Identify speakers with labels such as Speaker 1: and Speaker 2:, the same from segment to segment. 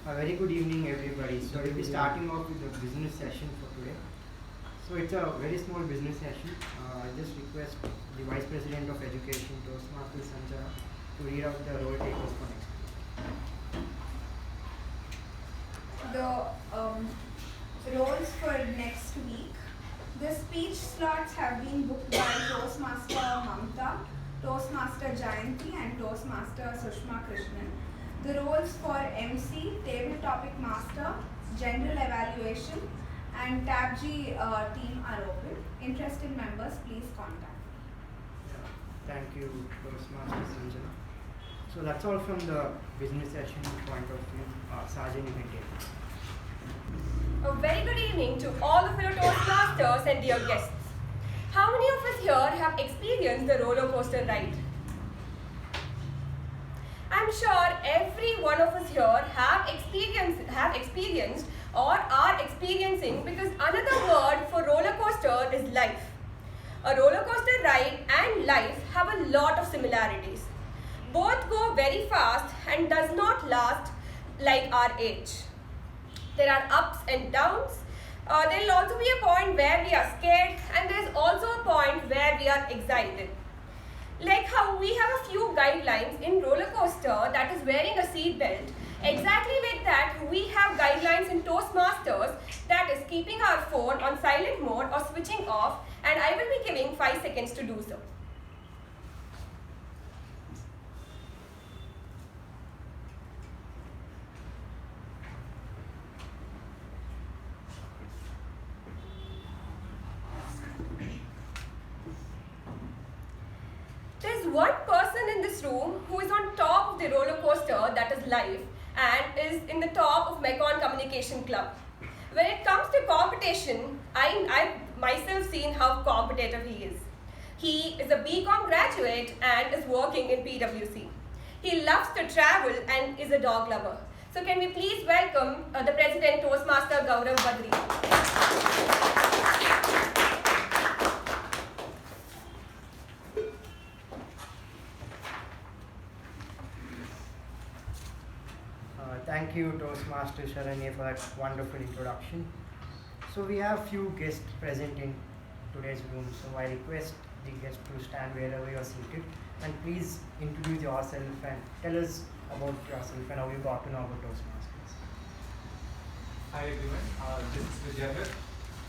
Speaker 1: A very good evening, everybody. So we'll be starting off with the business session for today. So it's a very small business session. I just request the Vice President of Education, Toastmaster Sanjana, to read out the role takers for next week.
Speaker 2: The roles for next week. The speech slots have been booked by Toastmaster Mamta, Toastmaster Jayanti and Toastmaster Sushma Krishnan. The roles for MC, Table Topic Master, General Evaluation and TABG team are open. Interested members, please contact me.
Speaker 1: Thank you, Toastmaster Sanjana. So that's all from the business session point of view. Sergeant, you can take it.
Speaker 3: A very good evening to all the fellow Toastmasters and dear guests. How many of us here have experienced the roller coaster ride? I'm sure every one of us here have experienced or are experiencing, because another word for roller coaster is life. A roller coaster ride and life have a lot of similarities. Both go very fast and does not last like our age. There are ups and downs. There will also be a point where we are scared, and there is also a point where we are excited. Like how we have a few guidelines in roller coaster, that is wearing a seat belt. Exactly like that, we have guidelines in Toastmasters, that is keeping our phone on silent mode or switching off, and I will be giving 5 seconds to do so. There's one person in this room who is on top of the roller coaster, that is life, and is in the top of Mekon Communication Club. When it comes to competition, I've myself seen how competitive he is. He is a BCom graduate and is working in PwC. He loves to travel and is a dog lover. So can we please welcome the President Toastmaster Gaurav Badri.
Speaker 1: Thank you, Toastmaster Sharanya, for that wonderful introduction. So we have few guests present in today's room. So I request the guests to stand wherever you are seated, and please introduce yourself and tell us about yourself and how you got to know about Toastmasters.
Speaker 4: Hi everyone, this is Vijay.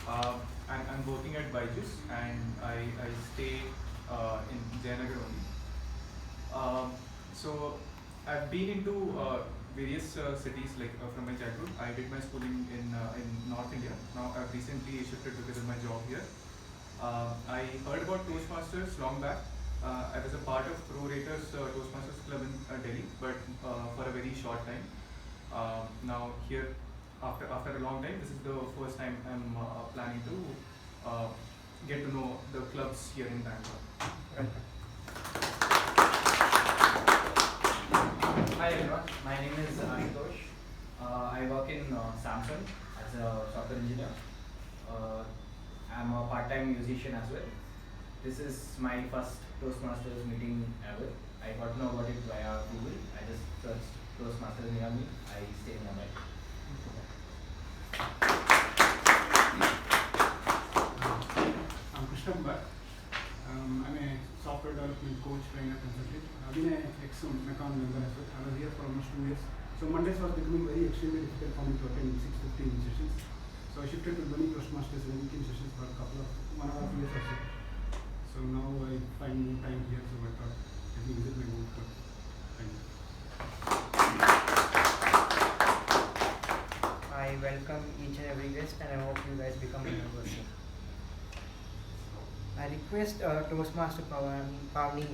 Speaker 4: I'm working at Byju's and I stay in Jayanagar only. So I've been into various cities from my childhood. I did my schooling in North India. Now I've recently shifted because of my job here. I heard about Toastmasters long back. I was a part of Pro Raters Toastmasters Club in Delhi, but for a very short time. Now here, after a long time, this is the first time I'm planning to get to know the clubs here in Bangalore.
Speaker 5: Hi everyone, my name is Ashutosh. I work in Samsung as a software engineer. I'm a part-time musician as well. This is my first Toastmasters meeting ever. I got to know about it via Google. I just searched Toastmasters near me. I stay nearby.
Speaker 6: I'm Krishnan Bhatt. I'm a software development coach, trainer, consultant. I've been an ex-Mekon member as well. I was here for almost 2 years. So Mondays was becoming very extremely difficult for me to attend 6:15 sessions. So I shifted to Bunny Toastmasters and weekend sessions for a couple of 1.5 years or so. So now I find more time here, so I thought let me visit my own club. Thank you.
Speaker 1: I welcome each and every guest, and I hope you guys become members soon. I request Toastmaster Pavni,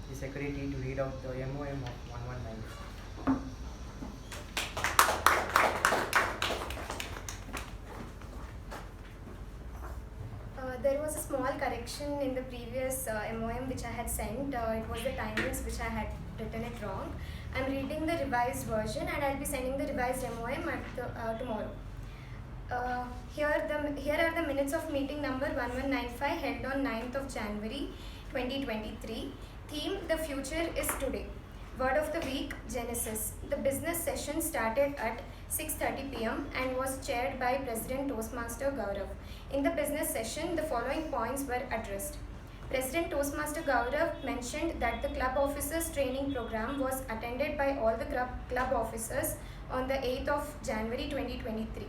Speaker 1: the secretary, to read out the MOM of 1194.
Speaker 7: There was a small correction in the previous MOM which I had sent. It was the timings which I had written it wrong. I'm reading the revised version and I'll be sending the revised MOM tomorrow. Here are the minutes of meeting number 1195 held on 9th of January 2023. Theme: The future is today. Word of the week: Genesis. The business session started at 6:30 p.m. and was chaired by President Toastmaster Gaurav. In the business session, the following points were addressed. President Toastmaster Gaurav mentioned that the club officers training program was attended by all the club officers on the 8th of January 2023.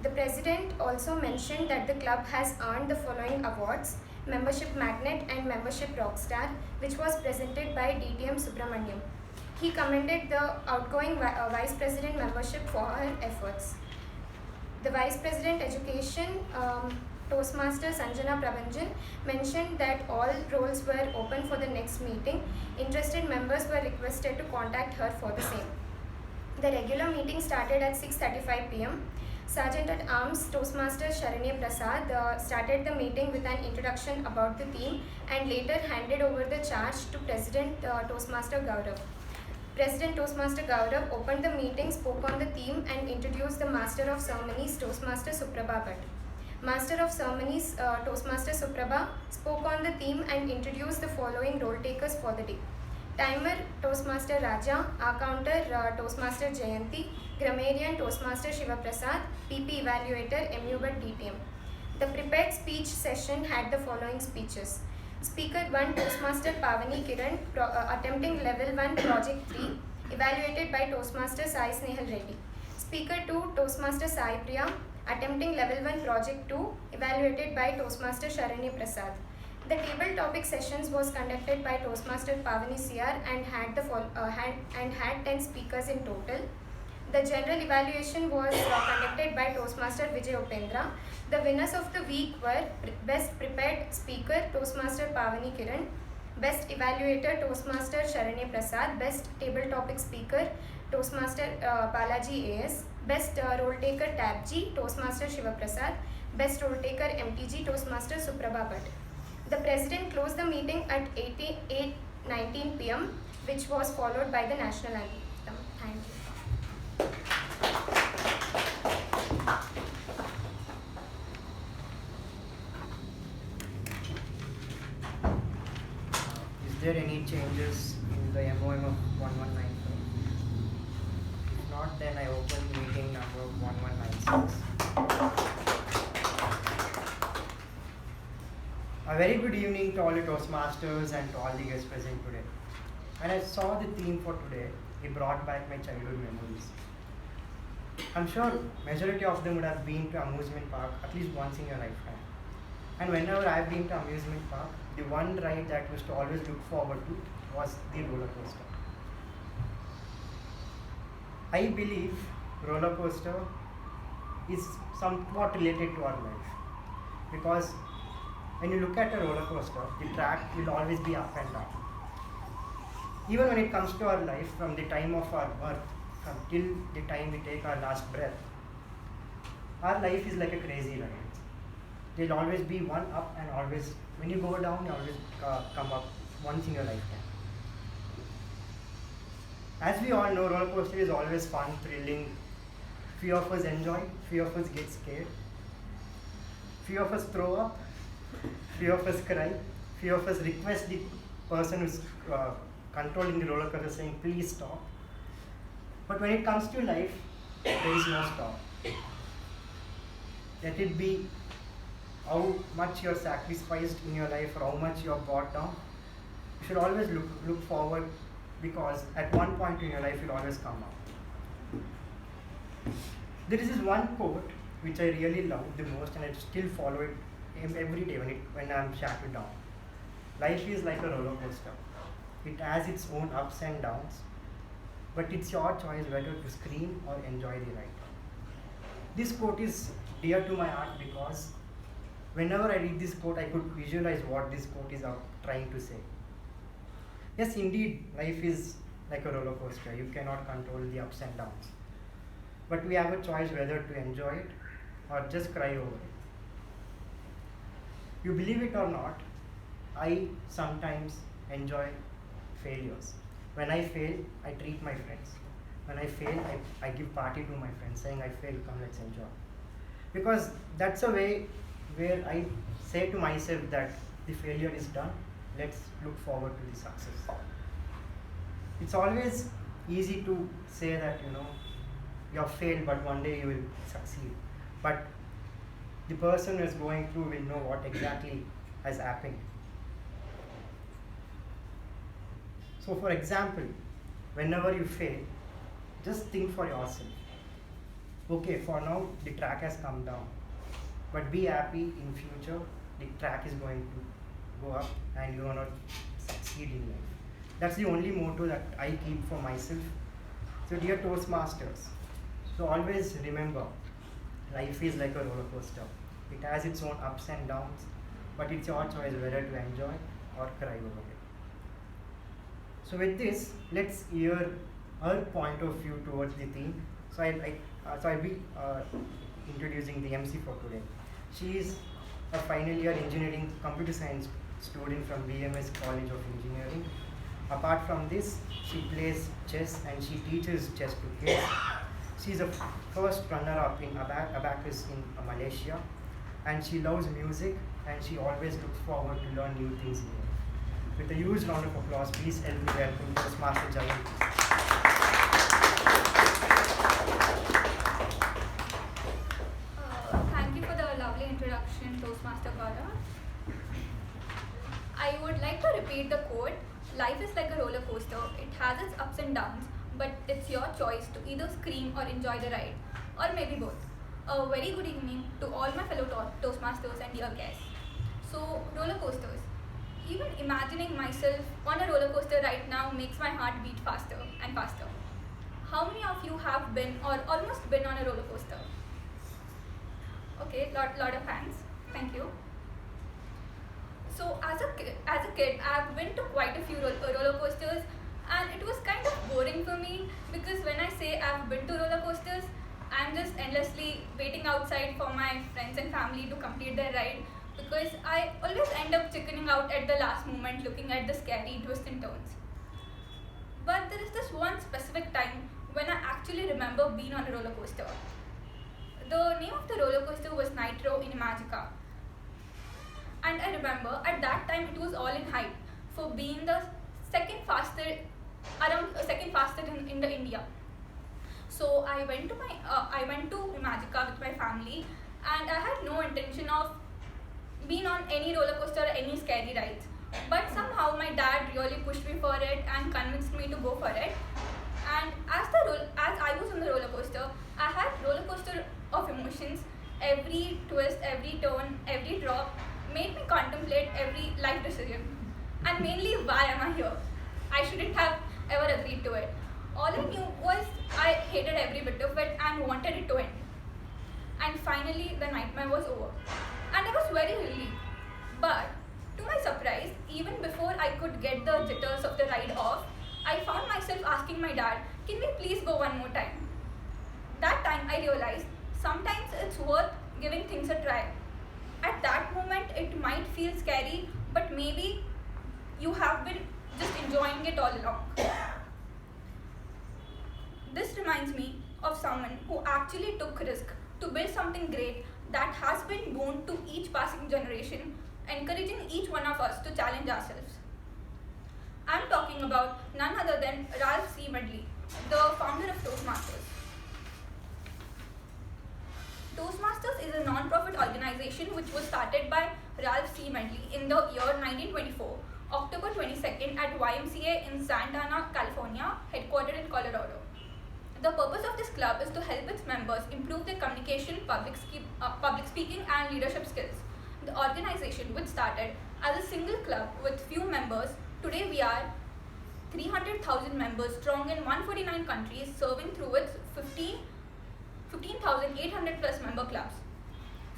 Speaker 7: The president also mentioned that the club has earned the following awards: Membership Magnet and Membership Rockstar, which was presented by DTM Subramaniam. He commended the outgoing Vice President membership for her efforts. The Vice President Education, Toastmaster Sanjana Prabhanjan, mentioned that all roles were open for the next meeting. Interested members were requested to contact her for the same. The regular meeting started at 6:35 p.m. Sergeant at Arms Toastmaster Sharanya Prasad started the meeting with an introduction about the theme and later handed over the charge to President Toastmaster Gaurav. President Toastmaster Gaurav opened the meeting, spoke on the theme and introduced the Master of Ceremonies Toastmaster Suprabha Bhatt. Master of Ceremonies Toastmaster Suprabha spoke on the theme and introduced the following role takers for the day. Timer Toastmaster Raja, Accounter Toastmaster Jayanti, Grammarian Toastmaster Shiva Prasad, PP Evaluator MU Bhatt DTM. The prepared speech session had the following speeches. Speaker 1 Toastmaster Pavani Kiran attempting level 1 project 3 evaluated by Toastmaster Sai Snehal Reddy. Speaker 2 Toastmaster Sai Priya attempting level 1 project 2 evaluated by Toastmaster Sharanya Prasad. The table topic sessions was conducted by Toastmaster Pavani CR and had 10 speakers in total. The general evaluation was conducted by Toastmaster Vijay Upendra. The winners of the week were Best Prepared Speaker Toastmaster Pavani Kiran, Best Evaluator Toastmaster Sharanya Prasad, Best Table Topic Speaker Toastmaster Balaji AS, Best Role Taker Tab G Toastmaster Shiva Prasad, Best Role Taker MTG Toastmaster Suprabha Bhatt. The President closed the meeting at 8:19 p.m., which was followed by the national anthem. Thank you.
Speaker 1: Is there any changes in the MOM of 1195? If not, then I open meeting number 1196. A very good evening to all the Toastmasters and to all the guests present today. When I saw the theme for today, it brought back my childhood memories. I'm sure majority of them would have been to amusement park at least once in your lifetime. And whenever I've been to amusement park, the one ride that I used to always look forward to was the roller coaster. I believe roller coaster is somewhat related to our life, because when you look at a roller coaster, the track will always be up and down. Even when it comes to our life, from the time of our birth until the time we take our last breath, our life is like a crazy ride. There'll always be one up and always, when you go down, you always come up once in your lifetime. As we all know, roller coaster is always fun, thrilling. Few of us enjoy, few of us get scared, few of us throw up, few of us cry, few of us request the person who's controlling the roller coaster saying, please stop. But when it comes to life, there is no stop. Let it be how much you're sacrificed in your life or how much you're brought down, you should always look forward, because at one point in your life you'll always come up. There is this one quote which I really love the most, and I still follow it every day when I'm shattered down. Life is like a roller coaster. It has its own ups and downs, but it's your choice whether to scream or enjoy the ride. This quote is dear to my heart because whenever I read this quote, I could visualize what this quote is trying to say. Yes, indeed, life is like a roller coaster. You cannot control the ups and downs. But we have a choice whether to enjoy it or just cry over it. You believe it or not, I sometimes enjoy failures. When I fail, I treat my friends. When I fail, I give party to my friends saying I failed, come let's enjoy. Because that's a way where I say to myself that the failure is done, let's look forward to the success. It's always easy to say that, you have failed, but one day you will succeed. But the person who is going through will know what exactly has happened. So for example, whenever you fail, just think for yourself. Okay, for now the track has come down, but be happy, in future the track is going to go up and you are not succeed in life. That's the only motto that I keep for myself. So dear Toastmasters, so always remember, life is like a roller coaster. It has its own ups and downs, but it's your choice whether to enjoy or cry over it. So with this, let's hear her point of view towards the theme. So I'll be introducing the MC for today. She is a final year engineering computer science student from BMS College of Engineering. Apart from this, she plays chess and she teaches chess to kids. She is a first runner-up in Abacus in Malaysia, and she loves music and she always looks forward to learn new things in life. With a huge round of applause, please help me welcome Toastmaster Jayanti.
Speaker 8: Thank you for the lovely introduction, Toastmaster Gaurav. I would like to repeat the quote, life is like a roller coaster. It has its ups and downs, but it's your choice to either scream or enjoy the ride, or maybe both. A very good evening to all my fellow Toastmasters and dear guests. So, roller coasters. Even imagining myself on a roller coaster right now makes my heart beat faster and faster. How many of you have been or almost been on a roller coaster? Okay, lot of hands. Thank you. So as a kid, I've been to quite a few roller coasters, and it was kind of boring for me because when I say I've been to roller coasters, I'm just endlessly waiting outside for my friends and family to complete their ride, because I always end up chickening out at the last moment looking at the scary twists and turns. But there is this one specific time when I actually remember being on a roller coaster. The name of the roller coaster was Nitro in Magica. And I remember at that time it was all in hype for being the second fastest in the India. So I went to Magica with my family, and I had no intention of being on any roller coaster or any scary rides. But somehow my dad really pushed me for it and convinced me to go for it. And as I was on the roller coaster, I had roller coaster of emotions. Every twist, every turn, every drop made me contemplate every life decision. And mainly, why am I here? I shouldn't have ever agreed to it. All I knew was I hated every bit of it and wanted it to end. And finally, the nightmare was over. And I was very relieved. But to my surprise, even before I could get the jitters of the ride off, I found myself asking my dad, can we please go one more time? That time I realized sometimes it's worth giving things a try. At that moment, it might feel scary, but maybe you have been just enjoying it all along. This reminds me of someone who actually took risk to build something great that has been born to each passing generation, encouraging each one of us to challenge ourselves. I'm talking about none other than Ralph C. Medley, the founder of Toastmasters. Toastmasters is a non-profit organization which was started by Ralph C. Medley in the year 1924, October 22nd at YMCA in Santa Ana, California, headquartered in Colorado. The purpose of this club is to help its members improve their communication, public speaking and leadership skills. The organization, which started as a single club with few members, today we are 300,000 members strong in 149 countries, serving through its 15,800 plus member clubs.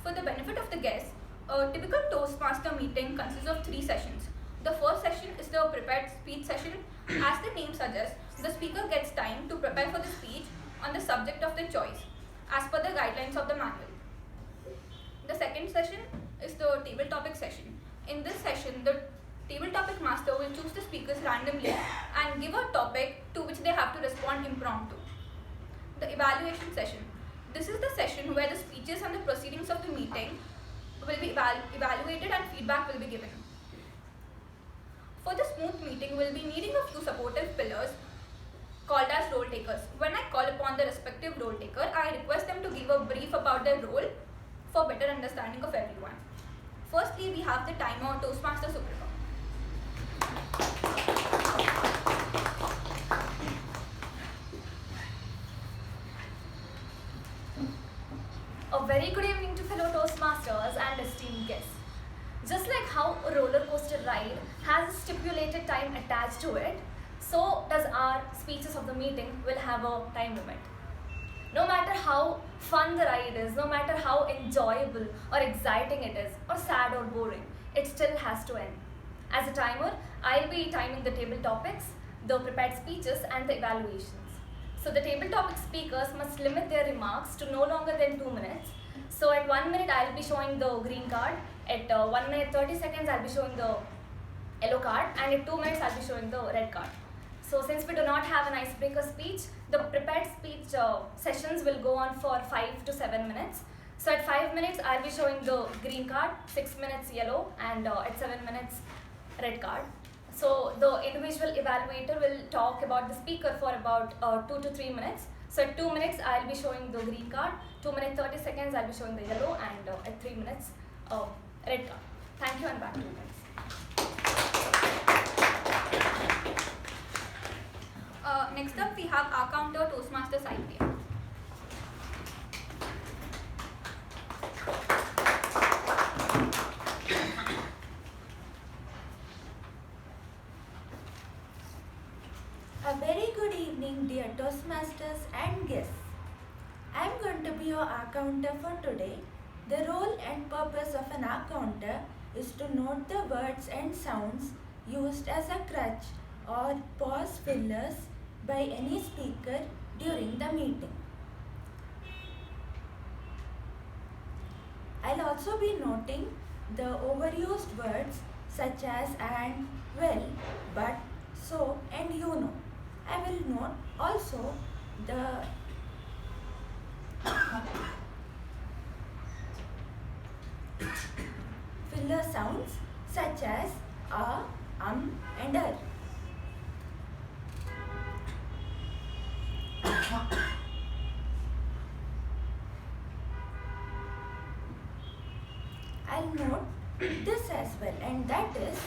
Speaker 8: For the benefit of the guests, a typical Toastmaster meeting consists of 3 sessions. The first session is the prepared speech session. As the name suggests, the speaker gets time to prepare for the speech on the subject of their choice, as per the guidelines of the manual. The second session is the table topic session. In this session, the table topic master will choose the speakers randomly and give a topic to which they have to respond impromptu. The evaluation session. This is the session where the speeches and the proceedings of the meeting will be evaluated and feedback will be given. For the smooth meeting, we'll be needing a few supportive pillars. called as role takers. When I call upon the respective role taker, I request them to give a brief about their role for better understanding of everyone. Firstly, we have the timer Toastmaster Suprema.
Speaker 9: A very good evening to fellow Toastmasters and esteemed guests. Just like how a roller coaster ride has a stipulated time attached to it, so does our speeches of the meeting will have a time limit. No matter how fun the ride is, no matter how enjoyable or exciting it is, or sad or boring, it still has to end. As a timer, I'll be timing the table topics, the prepared speeches and the evaluations. So the table topic speakers must limit their remarks to no longer than 2 minutes. So at 1 minute I'll be showing the green card, at 1 minute 30 seconds I'll be showing the yellow card, and at 2 minutes I'll be showing the red card. So since we do not have an icebreaker speech, the prepared speech sessions will go on for 5 to 7 minutes. So at 5 minutes I'll be showing the green card, 6 minutes yellow, and at 7 minutes red card. So the individual evaluator will talk about the speaker for about 2 to 3 minutes. So at 2 minutes I'll be showing the green card, 2 minutes 30 seconds I'll be showing the yellow, and at 3 minutes red card. Thank you, and back to you guys.
Speaker 8: Next up, we have our counter Toastmasters IPM.
Speaker 10: A very good evening, dear Toastmasters and guests. I am going to be your accounter for today. The role and purpose of an accounter is to note the words and sounds used as a crutch or pause fillers by any speaker during the meeting. I'll also be noting the overused words such as and, well, but, so and you know. I will note also the filler sounds such as and I'll note this as well, and that is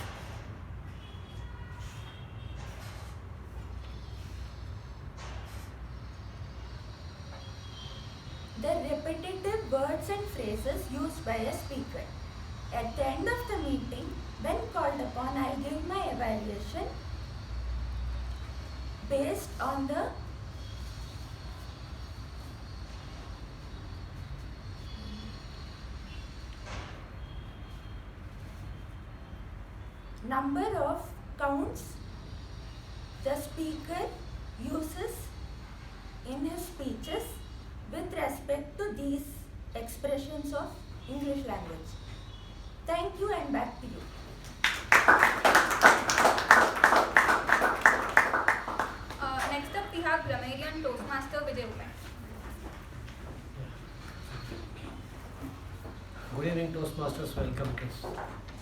Speaker 10: the repetitive words and phrases used by a speaker. At the end of the meeting, when called upon, I'll give my evaluation based on the number of counts the speaker uses in his speeches with respect to these expressions of English language. Thank you, and back to you.
Speaker 8: Next up, we have grammarian Toastmaster Vijay Umesh.
Speaker 11: Good evening, Toastmasters. Welcome, guests.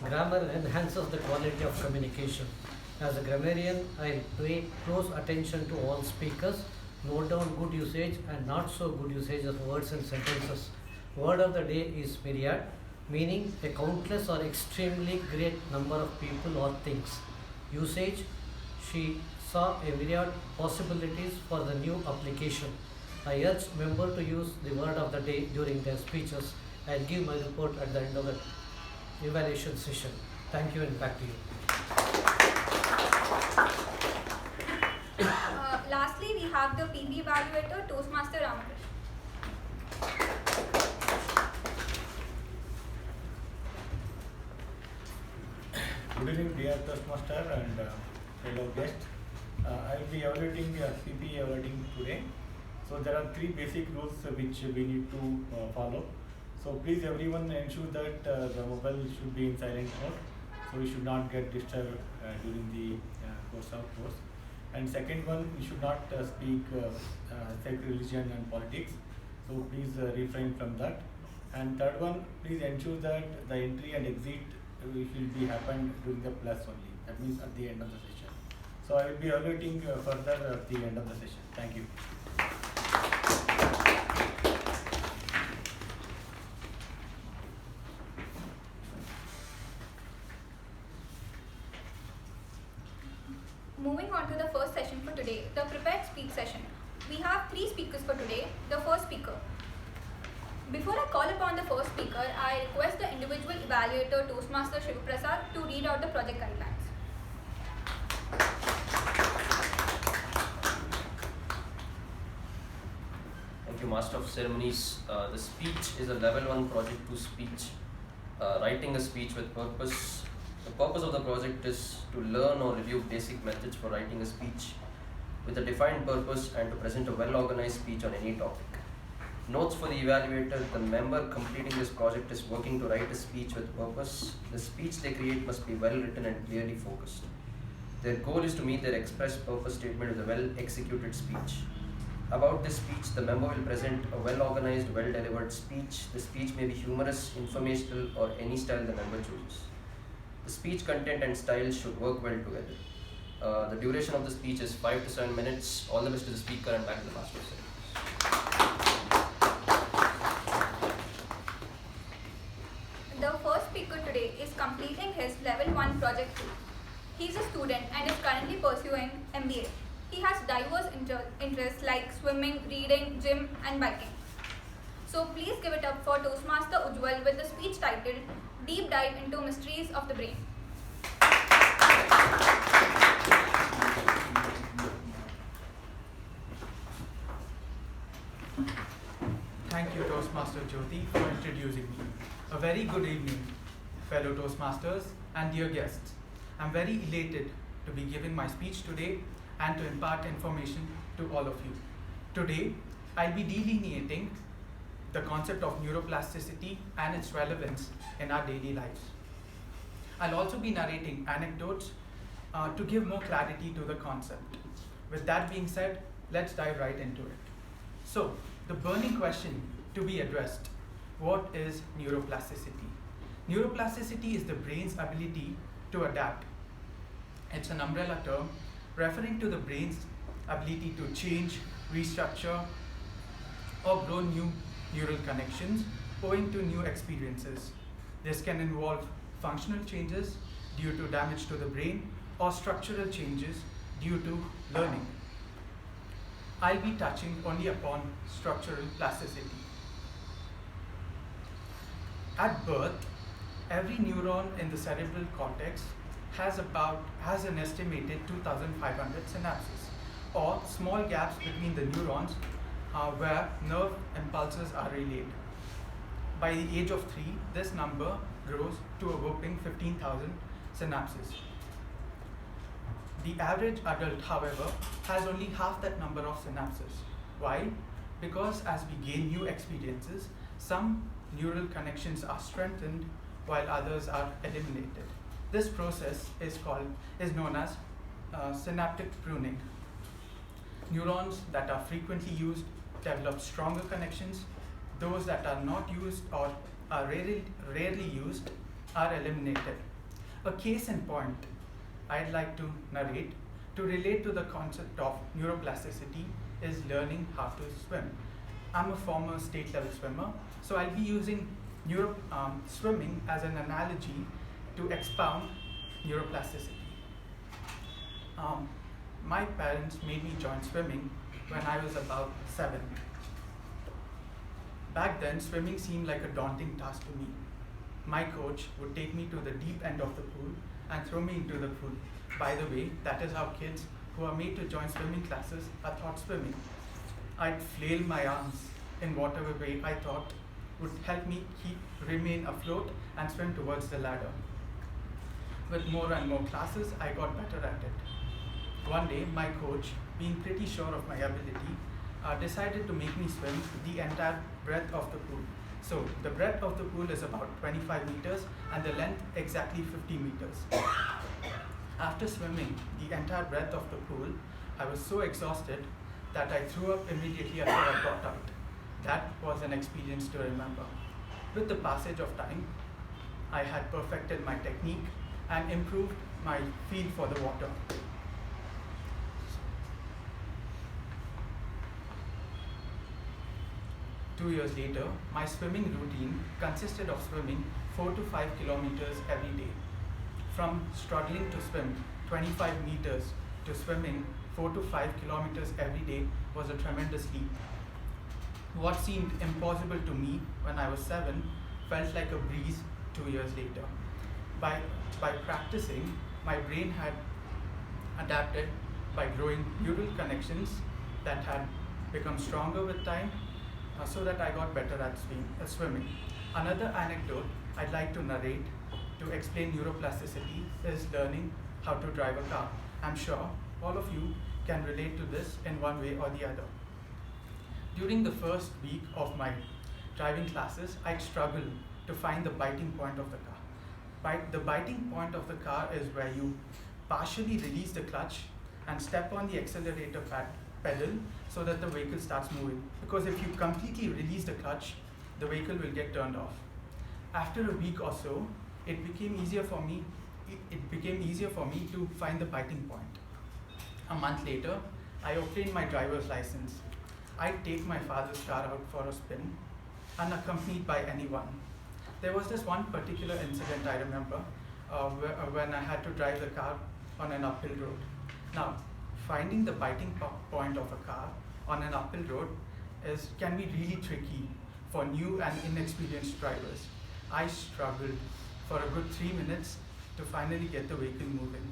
Speaker 11: Grammar enhances the quality of communication. As a grammarian, I pay close attention to all speakers, note down good usage and not so good usage of words and sentences. Word of the day is myriad, meaning a countless or extremely great number of people or things. Usage, she saw a myriad possibilities for the new application. I urge members to use the word of the day during their speeches. I'll give my report at the end of the evaluation session. Thank you, and back to you.
Speaker 8: Lastly, we have the PB evaluator Toastmaster Ramakrishna.
Speaker 12: Good evening, dear Toastmaster and fellow guests. I will be evaluating CP evaluating today. So there are 3 basic rules which we need to follow. So please everyone ensure that the mobile should be in silent mode. So we should not get disturbed during the course of course. And second one, we should not speak sex, religion and politics. So please refrain from that. And third one, please ensure that the entry and exit will be happen during the plus only. That means at the end of the session. So I will be evaluating further at the end of the session. Thank you.
Speaker 8: Moving on to the first session for today, the prepared speech session. We have 3 speakers for today. The first speaker. Before I call upon the first speaker, I request the individual evaluator Toastmaster Shiv Prasad to read out the project guidelines.
Speaker 13: Thank you, Master of Ceremonies. The speech is a level 1 project to speech, writing a speech with purpose. The purpose of the project is to learn or review basic methods for writing a speech with a defined purpose and to present a well-organized speech on any topic. Notes for the evaluator: the member completing this project is working to write a speech with purpose. The speech they create must be well written and clearly focused. Their goal is to meet their express purpose statement with a well-executed speech. About this speech, the member will present a well-organized, well-delivered speech. The speech may be humorous, informational, or any style the member chooses. The speech content and style should work well together. The duration of the speech is 5 to 7 minutes. All the best to the speaker and back to the Master of Ceremonies.
Speaker 8: The first speaker today is completing his level 1 project 2. He is a student and is currently pursuing MBA. He has diverse interests like swimming, reading, gym and biking. So please give it up for Toastmaster Ujjwal with the speech titled Deep Dive into Mysteries of the Brain.
Speaker 14: Thank you, Toastmaster Jyoti, for introducing me. A very good evening, fellow Toastmasters and dear guests. I'm very elated to be giving my speech today and to impart information to all of you. Today, I'll be delineating the concept of neuroplasticity and its relevance in our daily lives. I'll also be narrating anecdotes to give more clarity to the concept. With that being said, let's dive right into it. So, the burning question to be addressed: what is neuroplasticity? Neuroplasticity is the brain's ability to adapt. It's an umbrella term referring to the brain's ability to change, restructure, or grow new neural connections owing to new experiences. This can involve functional changes due to damage to the brain or structural changes due to learning. I'll be touching only upon structural plasticity. At birth, every neuron in the cerebral cortex has an estimated 2,500 synapses, or small gaps between the neurons where nerve impulses are relayed. By the age of 3, this number grows to a whopping 15,000 synapses. The average adult, however, has only half that number of synapses. Why? Because as we gain new experiences, some neural connections are strengthened while others are eliminated. This process is known as synaptic pruning. Neurons that are frequently used develop stronger connections. Those that are not used or are rarely used are eliminated. A case in point I'd like to narrate to relate to the concept of neuroplasticity is learning how to swim. I'm a former state level swimmer, so I'll be using swimming as an analogy to expound neuroplasticity. My parents made me join swimming when I was about 7. Back then, swimming seemed like a daunting task to me. My coach would take me to the deep end of the pool and throw me into the pool. By the way, that is how kids who are made to join swimming classes are taught swimming. I'd flail my arms in whatever way I thought would help me remain afloat and swim towards the ladder. With more and more classes, I got better at it. One day, my coach, being pretty sure of my ability, decided to make me swim the entire breadth of the pool. So the breadth of the pool is about 25 meters and the length exactly 50 meters. After swimming the entire breadth of the pool, I was so exhausted that I threw up immediately after I got out. That was an experience to remember. With the passage of time, I had perfected my technique and improved my feel for the water. 2 years later, my swimming routine consisted of swimming 4 to 5 kilometers every day. From struggling to swim 25 meters to swimming 4 to 5 kilometers every day was a tremendous leap. What seemed impossible to me when I was 7 felt like a breeze 2 years later. By practicing, my brain had adapted by growing neural connections that had become stronger with time, so that I got better at swimming. Another anecdote I'd like to narrate to explain neuroplasticity is learning how to drive a car. I'm sure all of you can relate to this in one way or the other. During the first week of my driving classes, I'd struggle to find the biting point of the car. The biting point of the car is where you partially release the clutch and step on the accelerator pedal so that the vehicle starts moving. Because if you completely release the clutch, the vehicle will get turned off. After a week or so, it became easier for me to find the biting point. A month later, I obtained my driver's license. I'd take my father's car out for a spin, unaccompanied by anyone. There was this one particular incident I remember when I had to drive the car on an uphill road. Now, finding the biting point of a car on an uphill road can be really tricky for new and inexperienced drivers. I struggled for a good 3 minutes to finally get the vehicle moving.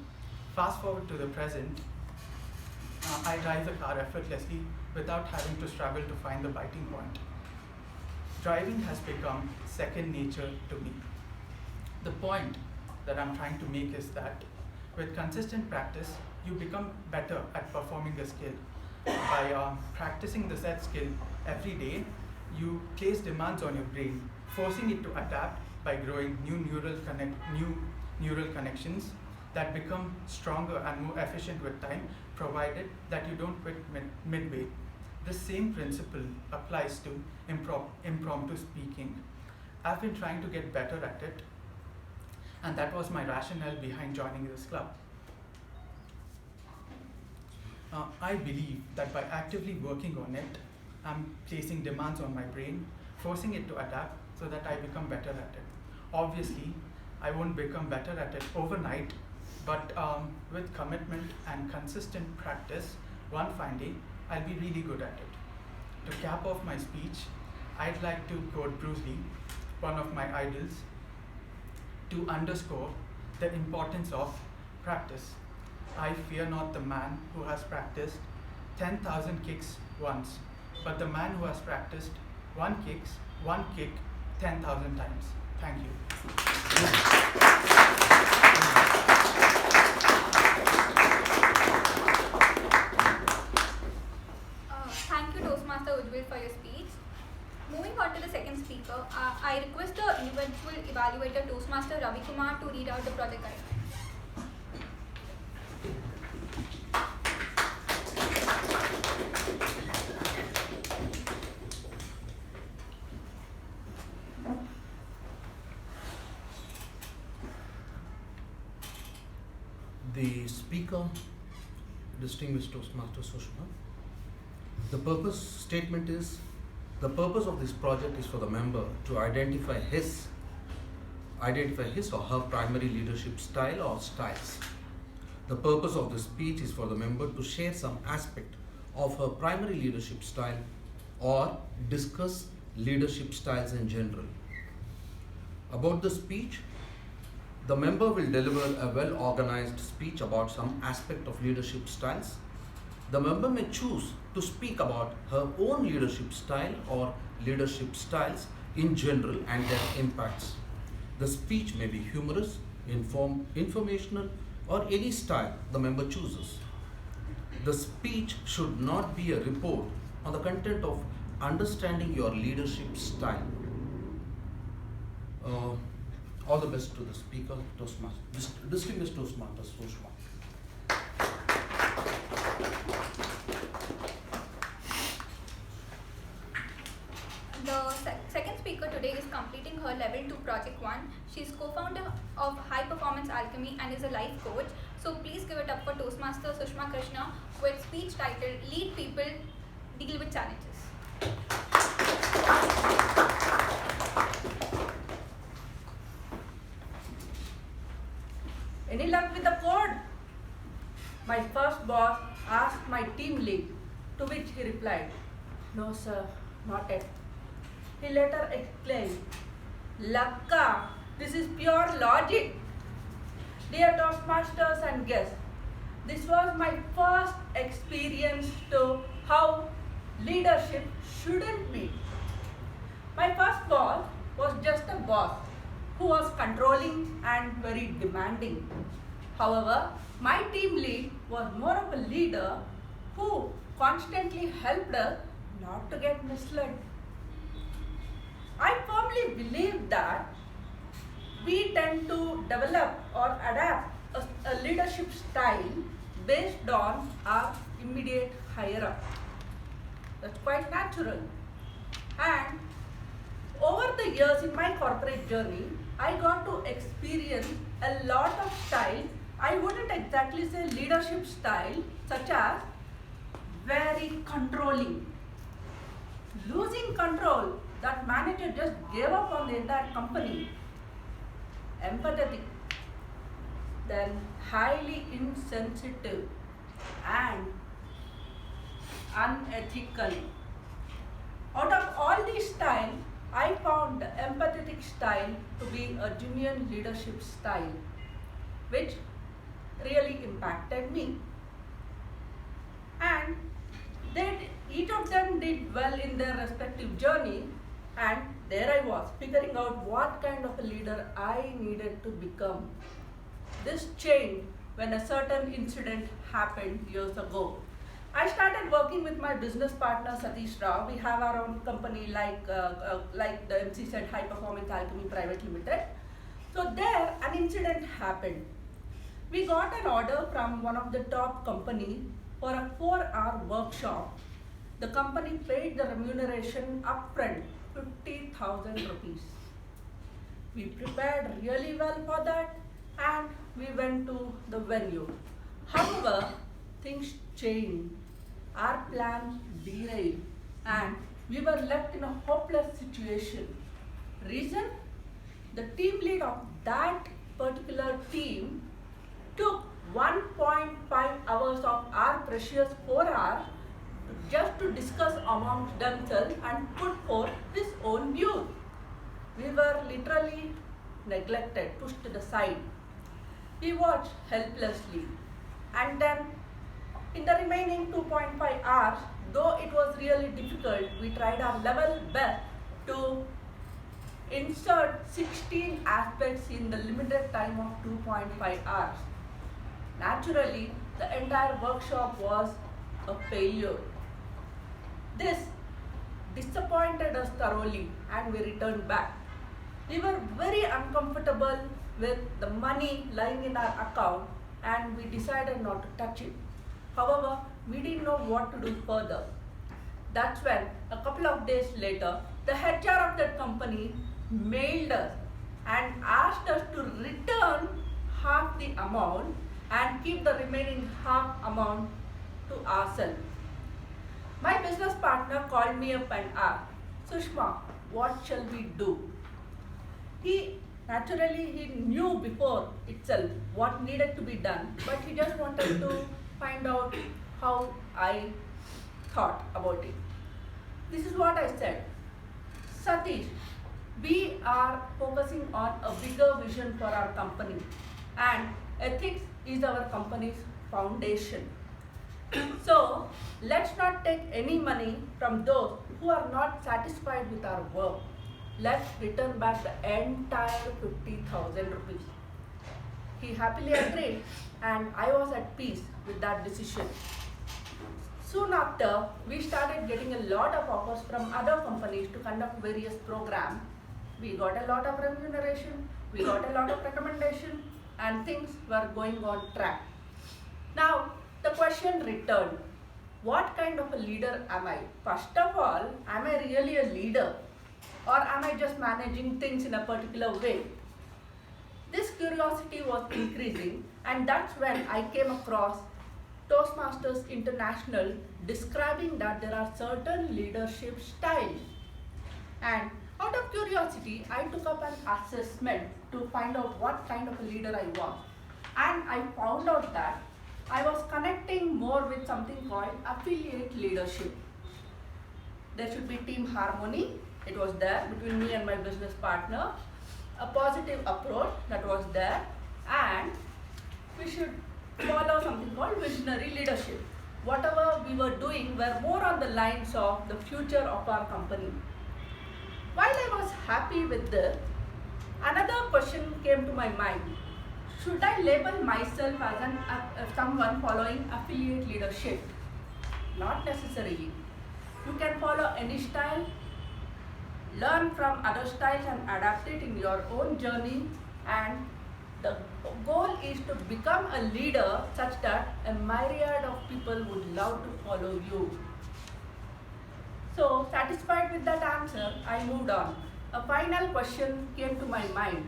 Speaker 14: Fast forward to the present, I drive the car effortlessly without having to struggle to find the biting point. Driving has become second nature to me. The point that I'm trying to make is that with consistent practice, you become better at performing a skill. By practicing the said skill every day, you place demands on your brain, forcing it to adapt by growing new neural connections that become stronger and more efficient with time, provided that you don't quit midway. The same principle applies to impromptu speaking. I've been trying to get better at it, and that was my rationale behind joining this club. I believe that by actively working on it, I'm placing demands on my brain, forcing it to adapt so that I become better at it. Obviously, I won't become better at it overnight, but with commitment and consistent practice, one fine day, I'll be really good at it. To cap off my speech, I'd like to quote Bruce Lee, one of my idols, to underscore the importance of practice. I fear not the man who has practiced 10,000 kicks once, but the man who has practiced one kick 10,000 times. Thank you.
Speaker 8: Thank you, Toastmaster Ujjwal, for your speech. Moving on to the second speaker, I request the individual evaluator Toastmaster Ravi Kumar to read out the project guidelines.
Speaker 11: The speaker, distinguished Toastmaster Sushma. The purpose statement is, the purpose of this project is for the member to identify his or her primary leadership style or styles. The purpose of the speech is for the member to share some aspect of her primary leadership style or discuss leadership styles in general. About the speech, the member will deliver a well-organized speech about some aspect of leadership styles. The member may choose to speak about her own leadership style or leadership styles in general and their impacts. The speech may be humorous, informational, or any style the member chooses. The speech should not be a report on the content of understanding your leadership style. All the best to the speaker, distinguished Toastmaster Sushma.
Speaker 8: The second speaker today is completing her level 2 project 1. She is co-founder of High Performance Alchemy and is a life coach. So please give it up for Toastmaster Sushma Krishna with speech titled Lead People, Deal with Challenges.
Speaker 15: Any luck with the code? My first boss asked my team lead, to which he replied, "No sir, not yet." He later exclaimed, "Lakka, this is pure logic." Dear Toastmasters and guests, this was my first experience to how leadership shouldn't be. My first boss was just a boss who was controlling and very demanding. However, my team lead was more of a leader who constantly helped us not to get misled. I firmly believe that we tend to develop or adapt a leadership style based on our immediate higher up. That's quite natural. And over the years in my corporate journey, I got to experience a lot of styles. I wouldn't exactly say leadership style, such as very controlling, losing control, that manager just gave up on the entire company, empathetic, then highly insensitive and unethical. Out of all these styles, I found the empathetic style to be a genuine leadership style, which really impacted me. And each of them did well in their respective journey, and there I was figuring out what kind of a leader I needed to become. This changed when a certain incident happened years ago. I started working with my business partner Satish Rao. We have our own company like the MC said, High Performance Alchemy Private Limited. So there an incident happened. We got an order from one of the top company for a 4-hour workshop. The company paid the remuneration upfront, 50,000 rupees. We prepared really well for that and we went to the venue. However, things changed. Our plan derailed and we were left in a hopeless situation. Reason? The team lead of that particular team took 1.5 hours of our precious 4 hours just to discuss amongst themselves and put forth his own views. We were literally neglected, pushed to the side. We watched helplessly, and then in the remaining 2.5 hours, though it was really difficult, we tried our level best to insert 16 aspects in the limited time of 2.5 hours. Naturally, the entire workshop was a failure. This disappointed us thoroughly and we returned back. We were very uncomfortable with the money lying in our account and we decided not to touch it. However, we didn't know what to do further. That's when, a couple of days later, the HR of that company mailed us and asked us to return half the amount and keep the remaining half amount to ourselves. My business partner called me up and asked, "Sushma, what shall we do?" He knew before itself what needed to be done, but he just wanted to find out how I thought about it. This is what I said. "Satish, we are focusing on a bigger vision for our company and ethics is our company's foundation. So let's not take any money from those who are not satisfied with our work. Let's return back the entire 50,000 rupees. He happily agreed and I was at peace with that decision. Soon after, we started getting a lot of offers from other companies to conduct various programs. We got a lot of remuneration, we got a lot of recommendation, and things were going on track. Now, the question returned, what kind of a leader am I? First of all, am I really a leader? Or am I just managing things in a particular way? This curiosity was increasing, and that's when I came across Toastmasters International describing that there are certain leadership styles. And out of curiosity, I took up an assessment to find out what kind of a leader I was. And I found out that I was connecting more with something called affiliate leadership. There should be team harmony. It was there between me and my business partner. A positive approach that was there. And we should follow something called visionary leadership. Whatever we were doing were more on the lines of the future of our company. While I was happy with this, another question came to my mind. Should I label myself as someone following affiliate leadership? Not necessarily. You can follow any style, learn from other styles and adapt it in your own journey, and the goal is to become a leader such that a myriad of people would love to follow you. So, satisfied with that answer, I moved on. A final question came to my mind.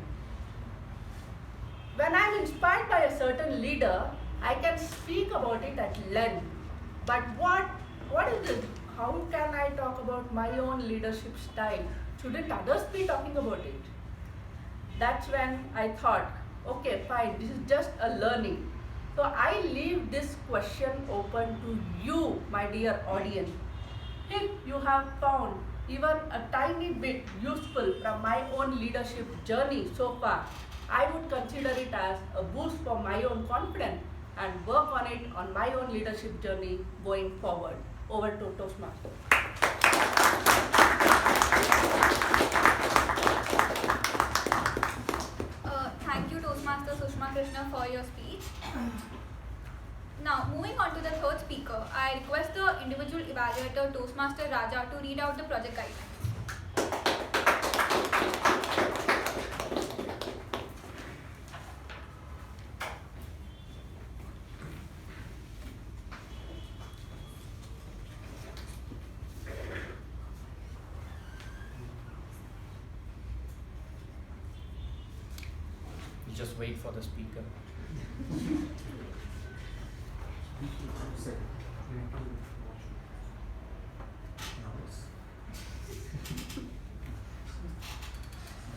Speaker 15: When I am inspired by a certain leader, I can speak about it at length. But what is it? How can I talk about my own leadership style? Shouldn't others be talking about it? That's when I thought, okay, fine, this is just a learning. So I leave this question open to you, my dear audience. If you have found even a tiny bit useful from my own leadership journey so far, I would consider it as a boost for my own confidence and work on it on my own leadership journey going forward. Over to Toastmasters.
Speaker 8: Thank you, Toastmaster Sushma Krishna, for your speech. Now, moving on to the third speaker, I request the individual evaluator Toastmaster Raja to read out the project guidelines.
Speaker 11: Just wait for the speaker.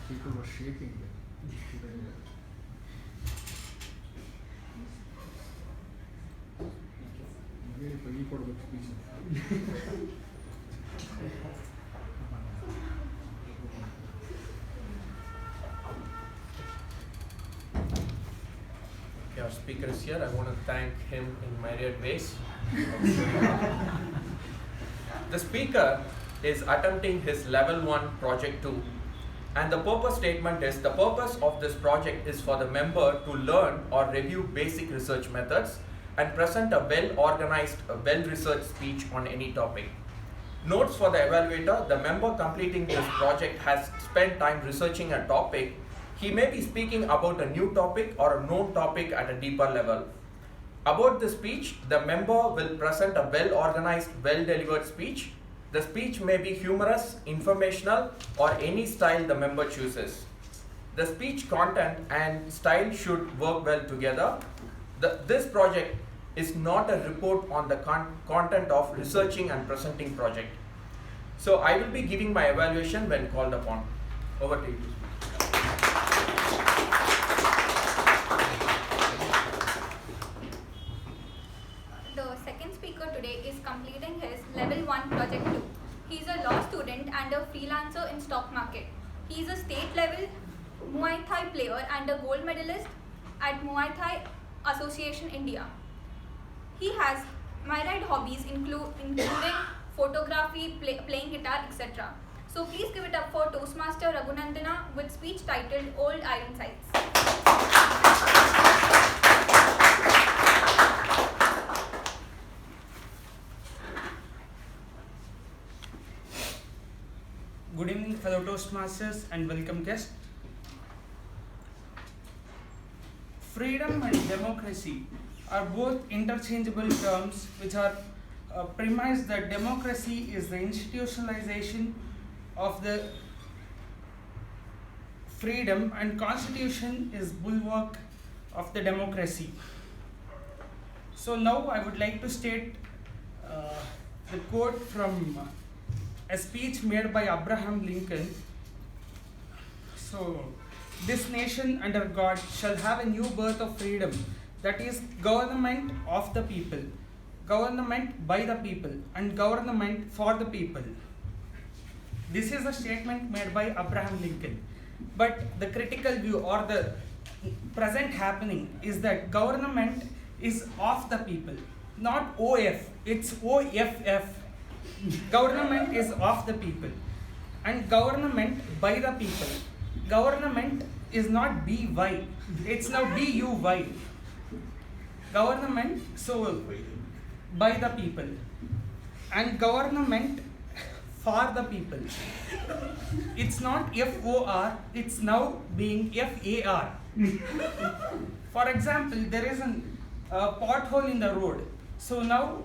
Speaker 16: People were shaking.
Speaker 11: Our speaker is here. I want to thank him in myriad ways. The speaker is attempting his level 1 project 2, and the purpose statement is the purpose of this project is for the member to learn or review basic research methods and present a well-organized, well-researched speech on any topic. Notes for the evaluator: the member completing this project has spent time researching a topic. He may be speaking about a new topic or a known topic at a deeper level. About the speech, the member will present a well-organized, well-delivered speech. The speech may be humorous, informational, or any style the member chooses. The speech content and style should work well together. This project is not a report on the content of researching and presenting project. So I will be giving my evaluation when called upon. Over to you.
Speaker 8: The second speaker today is completing his level 1 project 2. He is a law student and a freelancer in stock market. He is a state level Muay Thai player and a gold medalist at Muay Thai Association India. He has myriad hobbies including photography, playing guitar, etc. So please give it up for Toastmaster Raghunandana with speech titled Old Iron Sights.
Speaker 17: Good evening, fellow Toastmasters and welcome guests. Freedom and democracy are both interchangeable terms which are premise that democracy is the institutionalization of the freedom and constitution is bulwark of the democracy. So now I would like to state the quote from a speech made by Abraham Lincoln. So, this nation under God shall have a new birth of freedom, that is, government of the people, government by the people, and government for the people. This is a statement made by Abraham Lincoln. But the critical view or the present happening is that government is of the people, not OF, it's OFF. Government is of the people and government by the people. Government is not BY, it's now DUY. Government, so by the people, and government for the people. It's not FOR, it's now being FAR. For example, there is a pothole in the road. So now,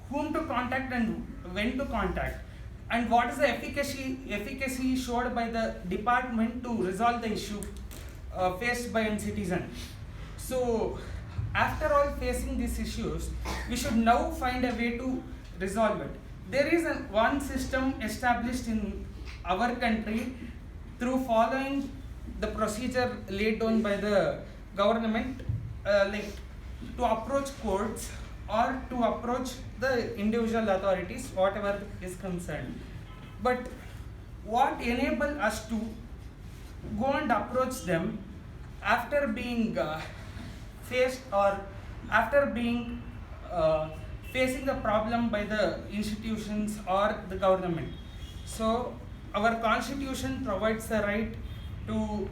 Speaker 17: whom to contact and when to contact, and what is the efficacy showed by the department to resolve the issue faced by a citizen. So, after all facing these issues, we should now find a way to resolve it. There is one system established in our country through following the procedure laid down by the government, like to approach courts or to approach the individual authorities, whatever is concerned. But what enables us to go and approach them after being faced or after being facing the problem by the institutions or the government. So our constitution provides the right to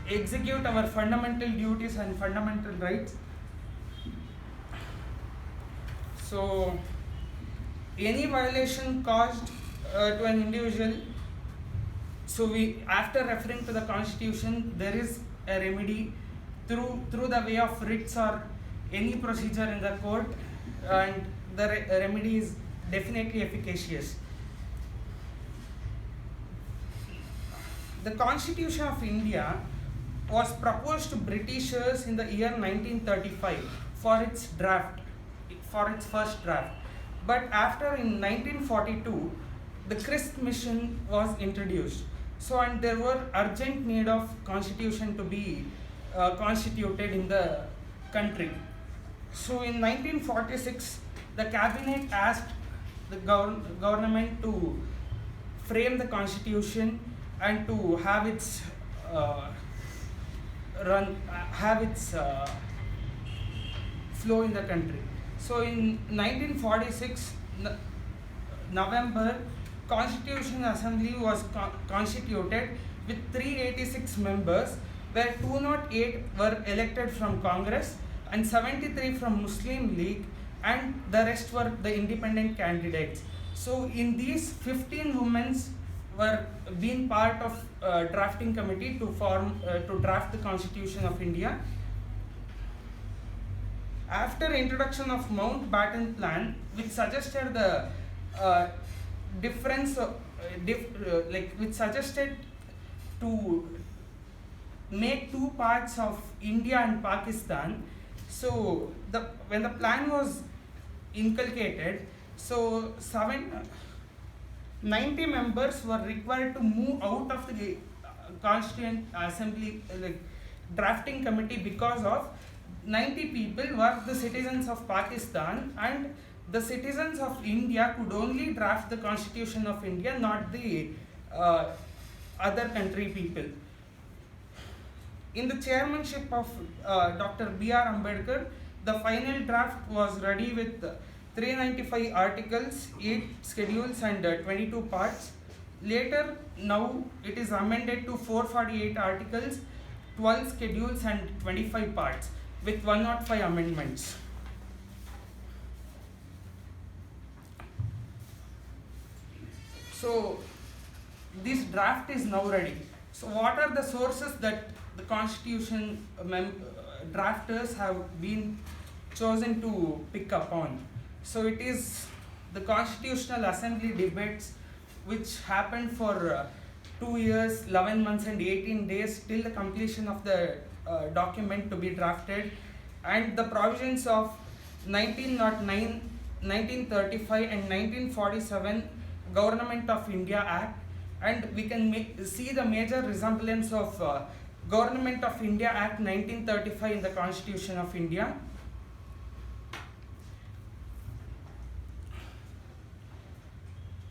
Speaker 17: execute our fundamental duties and fundamental rights. So any violation caused to an individual, so we, after referring to the constitution, there is a remedy through the way of writs or any procedure in the court, and the remedy is definitely efficacious. The Constitution of India was proposed to Britishers in the year 1935 for its first draft. But after in 1942, the Christ Mission was introduced. So, and there were urgent need of constitution to be constituted in the country. So in 1946, the cabinet asked the government to frame the constitution and to have its flow in the country. So in 1946 November, Constitution Assembly was constituted with 386 members, where 208 were elected from Congress and 73 from Muslim League, and the rest were the independent candidates. So in these, 15 women were being part of drafting committee to draft the Constitution of India. After introduction of Mountbatten Plan, which suggested the which suggested to make two parts of India and Pakistan. So when the plan was inculcated, so 90 members were required to move out of the Constituent Assembly drafting committee, because of 90 people were the citizens of Pakistan, and the citizens of India could only draft the Constitution of India, not the other country people. In the chairmanship of Dr. B.R. Ambedkar, the final draft was ready with 395 articles, 8 schedules and 22 parts. Later, now it is amended to 448 articles, 12 schedules and 25 parts with 105 amendments. So this draft is now ready. So what are the sources that the Constitution drafters have been chosen to pick up on? So it is the Constitutional Assembly debates, which happened for 2 years, 11 months and 18 days till the completion of the document to be drafted, and the provisions of 1909 1935 and 1947 Government of India Act, and we can see the major resemblance of Government of India Act 1935 in the Constitution of India.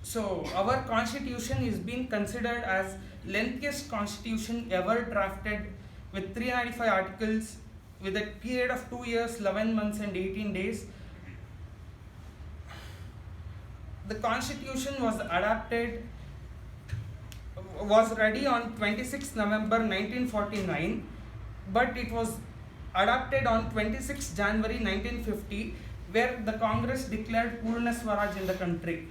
Speaker 17: So our constitution is being considered as lengthiest constitution ever drafted, with 395 articles, with a period of 2 years, 11 months and 18 days. The constitution was ready on 26 November 1949, but it was adopted on 26 January 1950, where the Congress declared Purna Swaraj in the country.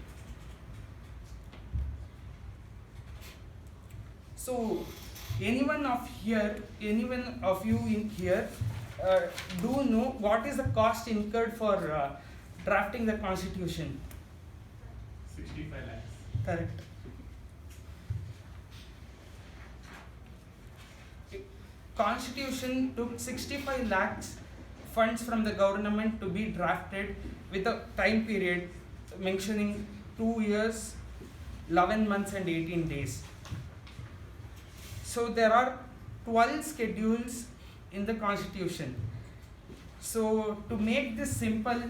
Speaker 17: So, anyone of you in here do know what is the cost incurred for drafting the constitution?
Speaker 4: 65 lakhs.
Speaker 17: Correct. Constitution took 65 lakhs funds from the government to be drafted, with a time period mentioning 2 years, 11 months and 18 days. So there are 12 schedules in the constitution. So to make this simple,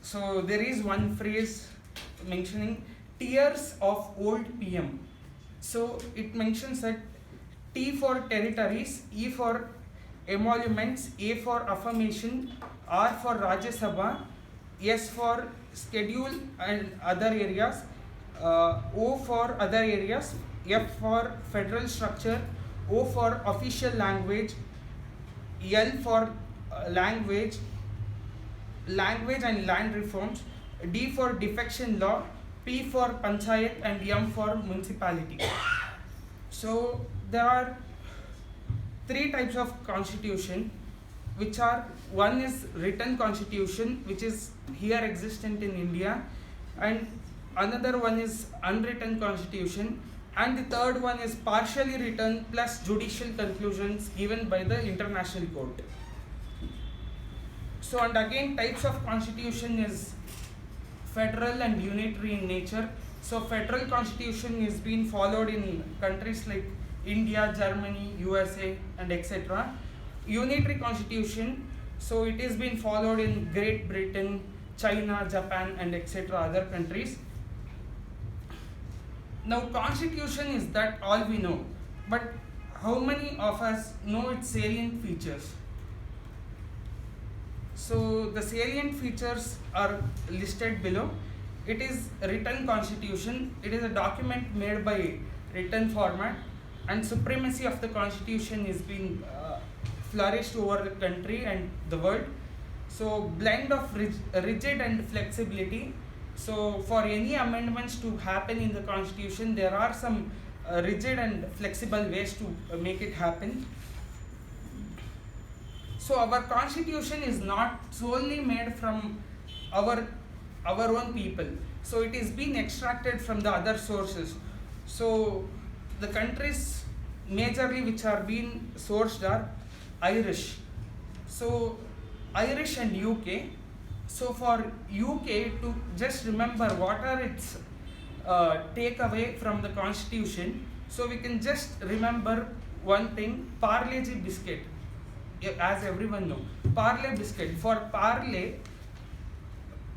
Speaker 17: so there is one phrase mentioning tiers of old PM. So it mentions that T for territories, E for emoluments, A for affirmation, R for Rajya Sabha, S for schedule and other areas, O for other areas, F for federal structure, O for official language, L for language and land reforms, D for defection law, P for panchayat and M for municipality. So there are 3 types of constitution, which are, one is written constitution, which is here existent in India, and another one is unwritten constitution, and the third one is partially written plus judicial conclusions given by the International Court. So, and again, types of constitution is federal and unitary in nature. So federal constitution is being followed in countries like India, Germany, USA and etc. Unitary constitution, so it is being followed in Great Britain, China, Japan and etc. other countries. Now constitution is that all we know, but how many of us know its salient features? So the salient features are listed below. It is written constitution. It is a document made by written format, and supremacy of the constitution is being flourished over the country and the world. So blend of rigid and flexibility. So for any amendments to happen in the constitution, there are some rigid and flexible ways to make it happen. So our constitution is not solely made from our own people. So it is being extracted from the other sources. So the countries majorly which are being sourced are Irish. So Irish and UK. So for UK, to just remember what are its takeaway from the constitution, so we can just remember one thing: Parle-G biscuit. As everyone know, Parle biscuit. For Parle,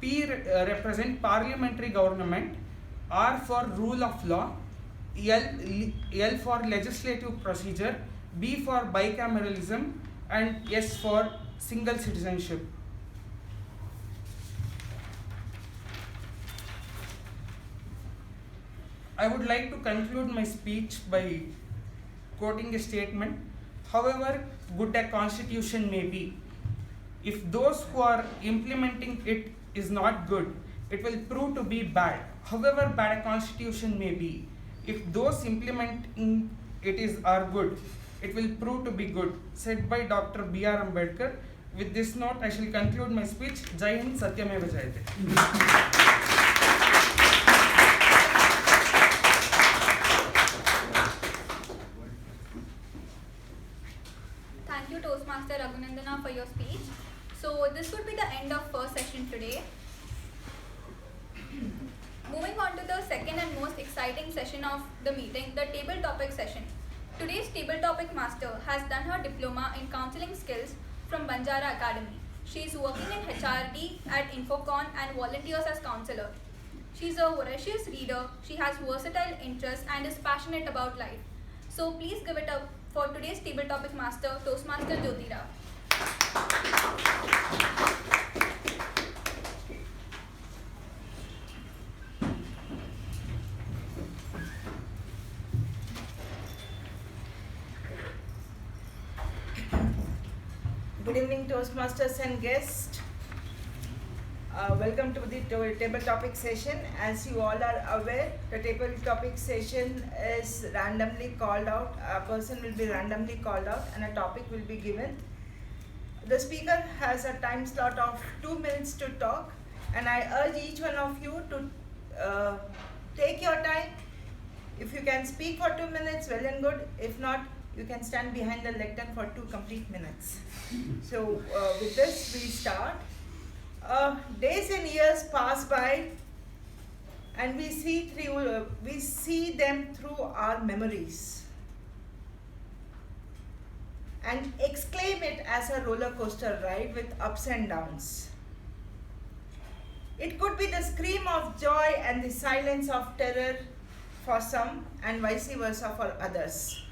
Speaker 17: P represent parliamentary government, R for rule of law, L for legislative procedure, B for bicameralism, and S for single citizenship. I would like to conclude my speech by quoting a statement: however good a constitution may be, if those who are implementing it is not good, it will prove to be bad. However bad a constitution may be, if those implementing it are good, it will prove to be good. Said by Dr. B.R. Ambedkar. With this note, I shall conclude my speech. Jai Hind, Satyameva Jayate.
Speaker 8: Thank you, Toastmaster Raghunandana, for your speech. So this would be the end of first session today. second and most exciting session of the meeting, the table topic session. Today's table topic master has done her diploma in counseling skills from Banjara Academy. She is working in HRD at Infocon and volunteers as counselor. She is a voracious reader, she has versatile interests and is passionate about life. So please give it up for today's table topic master, Toastmaster Jyoti Rao.
Speaker 10: Good evening, Toastmasters and guests. Welcome to the table topic session. As you all are aware, the table topic session is randomly called out. A person will be randomly called out and a topic will be given. The speaker has a time slot of 2 minutes to talk, and I urge each one of you to take your time. If you can speak for 2 minutes, well and good. If not, you can stand behind the lectern for 2 complete minutes. So with this we start. Days and years pass by and we see them through our memories and exclaim it as a roller coaster ride with ups and downs. It could be the scream of joy and the silence of terror for some and vice versa for others.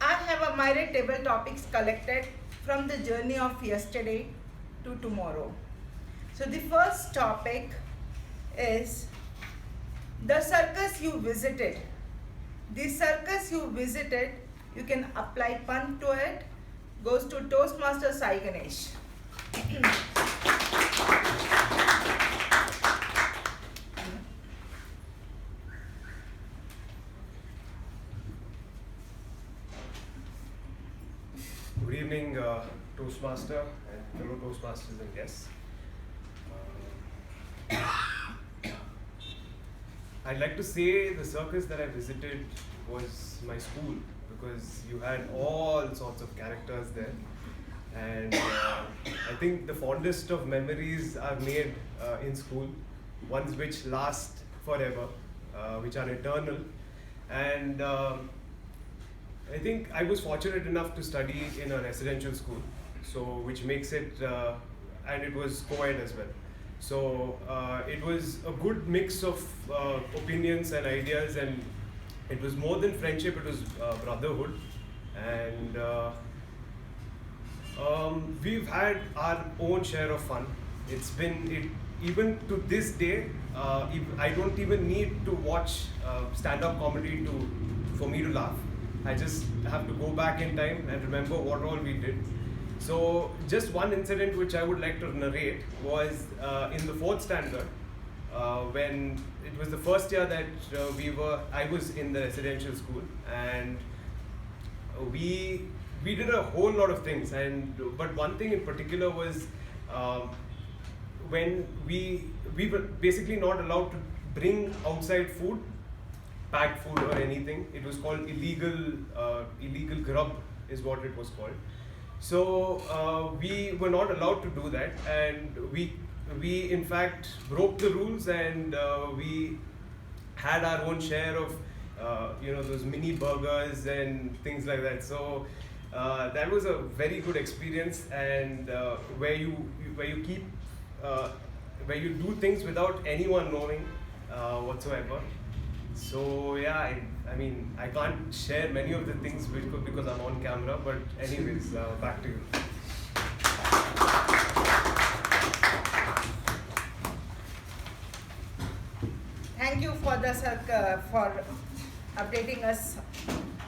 Speaker 10: I have a myriad table topics collected from the journey of yesterday to tomorrow. So the first topic is the circus you visited. The circus you visited, you can apply pun to it, goes to Toastmaster Sai Ganesh.
Speaker 18: Good evening, Toastmaster and fellow Toastmasters and guests. I'd like to say the circus that I visited was my school, because you had all sorts of characters there. And I think the fondest of memories I've made in school, ones which last forever, which are eternal. And I think I was fortunate enough to study in a residential school, so which makes it, and it was co-ed as well. So it was a good mix of opinions and ideas, and it was more than friendship, it was brotherhood. And we've had our own share of fun. It's been, even to this day, I don't even need to watch stand-up comedy for me to laugh. I just have to go back in time and remember what all we did. So just one incident which I would like to narrate was in the 4th standard, when it was the first year that I was in the residential school, and we did a whole lot of things, but one thing in particular was when we were basically not allowed to bring outside food, packed food or anything. It was called illegal grub is what it was called. So we were not allowed to do that, and we in fact broke the rules, and we had our own share of those mini burgers and things like that. So that was a very good experience, and where you do things without anyone knowing whatsoever. So yeah, I mean, I can't share many of the things because I'm on camera, but anyways, back to you.
Speaker 10: Thank you for for updating us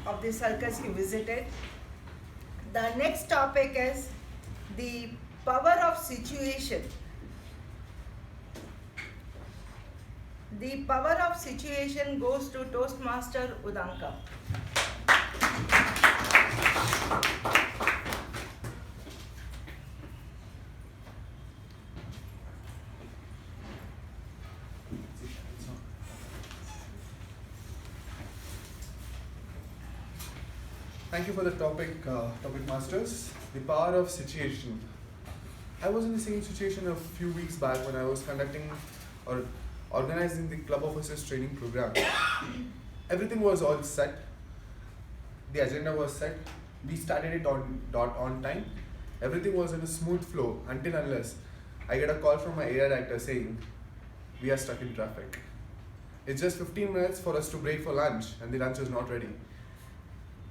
Speaker 10: of the circus you visited. The next topic is the power of situation. The power of situation goes to Toastmaster Udanka.
Speaker 19: Thank you for the topic masters. The power of situation. I was in the same situation a few weeks back when I was conducting or organizing the club officers training program. Everything was all set. The agenda was set. We started it on time. Everything was in a smooth flow until unless I get a call from my area director saying, we are stuck in traffic. It's just 15 minutes for us to break for lunch and the lunch is not ready.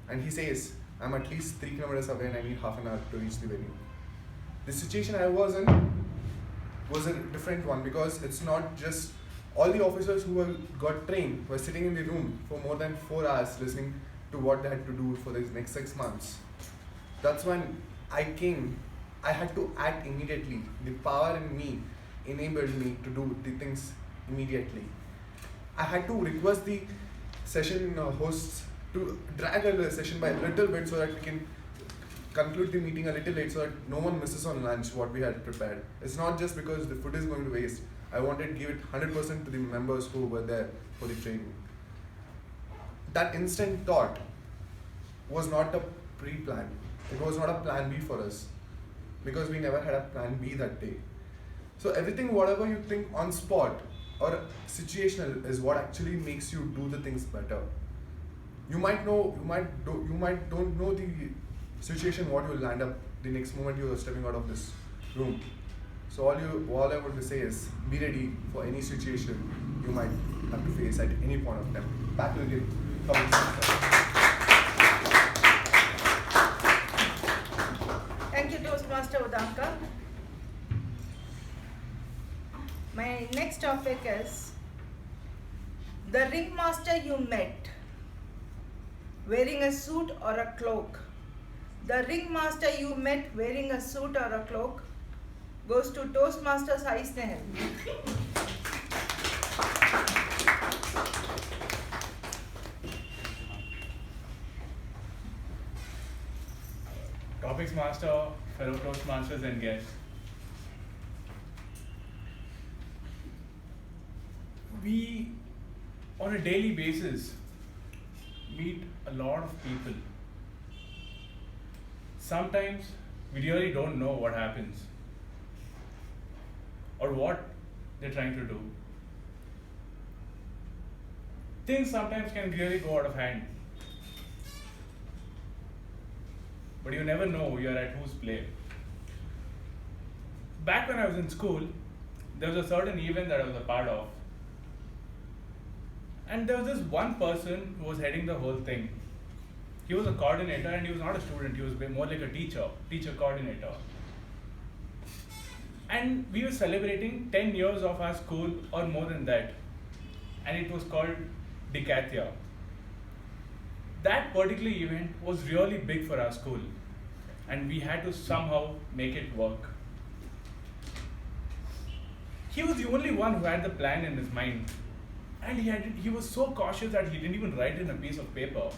Speaker 19: And he says, I'm at least 3 kilometers away and I need half an hour to reach the venue. The situation I was in was a different one because it's not just all the officers who got trained were sitting in the room for more than 4 hours listening to what they had to do for the next 6 months. That's when I came. I had to act immediately. The power in me enabled me to do the things immediately. I had to request the session hosts to drag the session by a little bit so that we can conclude the meeting a little late so that no one misses on lunch what we had prepared. It's not just because the food is going to waste. I wanted to give it 100% to the members who were there for the training. That instant thought was not a pre-plan. It was not a plan B for us because we never had a plan B that day. So everything, whatever you think on spot or situational is what actually makes you do the things better. You might don't know the situation what you'll land up the next moment you are stepping out of this room. So all I want to say is be ready for any situation you might have to face at any point of time. Back to the
Speaker 10: Thank you, Toastmaster Udanka. My next topic is the ringmaster you met wearing a suit or a cloak. The ringmaster you met wearing a suit or a cloak goes to Toastmaster Sai Snehal.
Speaker 20: Topics Master, fellow Toastmasters and guests. We, on a daily basis, meet a lot of people. Sometimes we really don't know what happens or what they're trying to do. Things sometimes can really go out of hand. But you never know you're at whose play. Back when I was in school, there was a certain event that I was a part of. And there was this one person who was heading the whole thing. He was a coordinator and he was not a student, he was more like a teacher coordinator. And we were celebrating 10 years of our school or more than that. And it was called Decathia. That particular event was really big for our school. And we had to somehow make it work. He was the only one who had the plan in his mind. And he was so cautious that he didn't even write it in a piece of paper.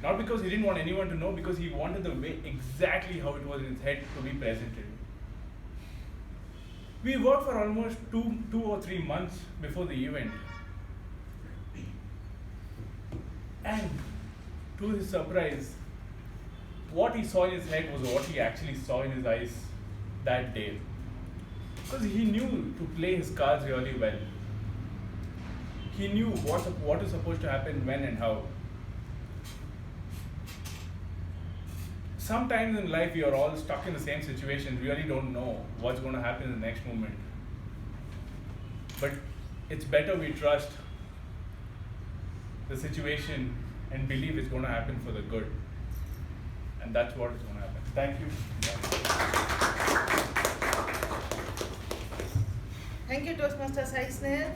Speaker 20: Not because he didn't want anyone to know, because he wanted the way exactly how it was in his head to be presented. We worked for almost two or 3 months before the event. And to his surprise, what he saw in his head was what he actually saw in his eyes that day. Because he knew to play his cards really well. He knew what is supposed to happen when and how. Sometimes in life we are all stuck in the same situation, we really don't know what's going to happen in the next moment. But it's better we trust the situation and believe it's going to happen for the good. And that's what is going to happen. Thank you.
Speaker 10: Thank you, Toastmaster Sai Snehal.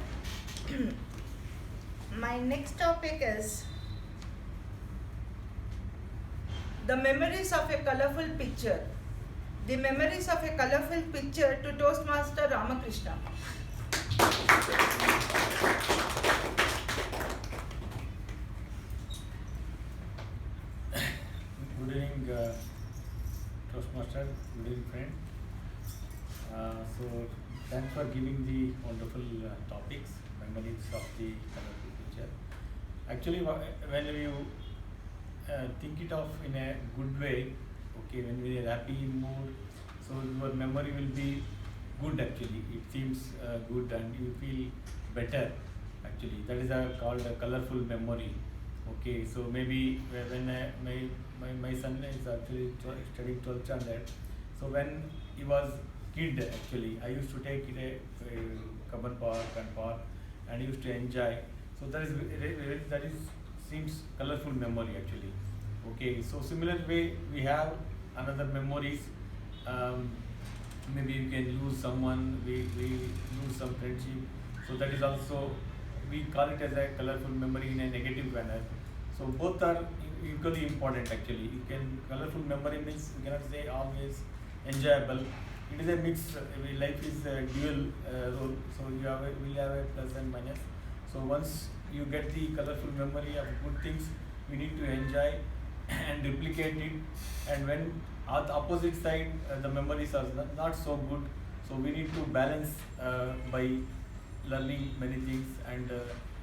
Speaker 10: My next topic is the memories of a colorful picture. The memories of a colorful picture to Toastmaster Ramakrishna.
Speaker 12: Good evening, Toastmaster. Good evening, friend. So, thanks for giving the wonderful topics, memories of the colorful picture. Actually, when you think it of in a good way, okay, when we are happy mood, so your memory will be good actually. It seems good and you feel better actually. That is called a colorful memory. Okay, so maybe when my son is actually studying 12th standard, so when he was kid actually, I used to take it a Kaban Park and used to enjoy. So that is seems colorful memory actually. Okay, so similar way we have another memories. Maybe you can lose someone, we lose some friendship. So that is also, we call it as a colorful memory in a negative manner. So both are equally important actually. You can, colorful memory means you cannot say always enjoyable. It is a mix. Life is a dual role. So we have a plus and minus. So once you get the colorful memory of good things, we need to enjoy and replicate it. And when on the opposite side, the memories are not so good. So we need to balance by learning many things and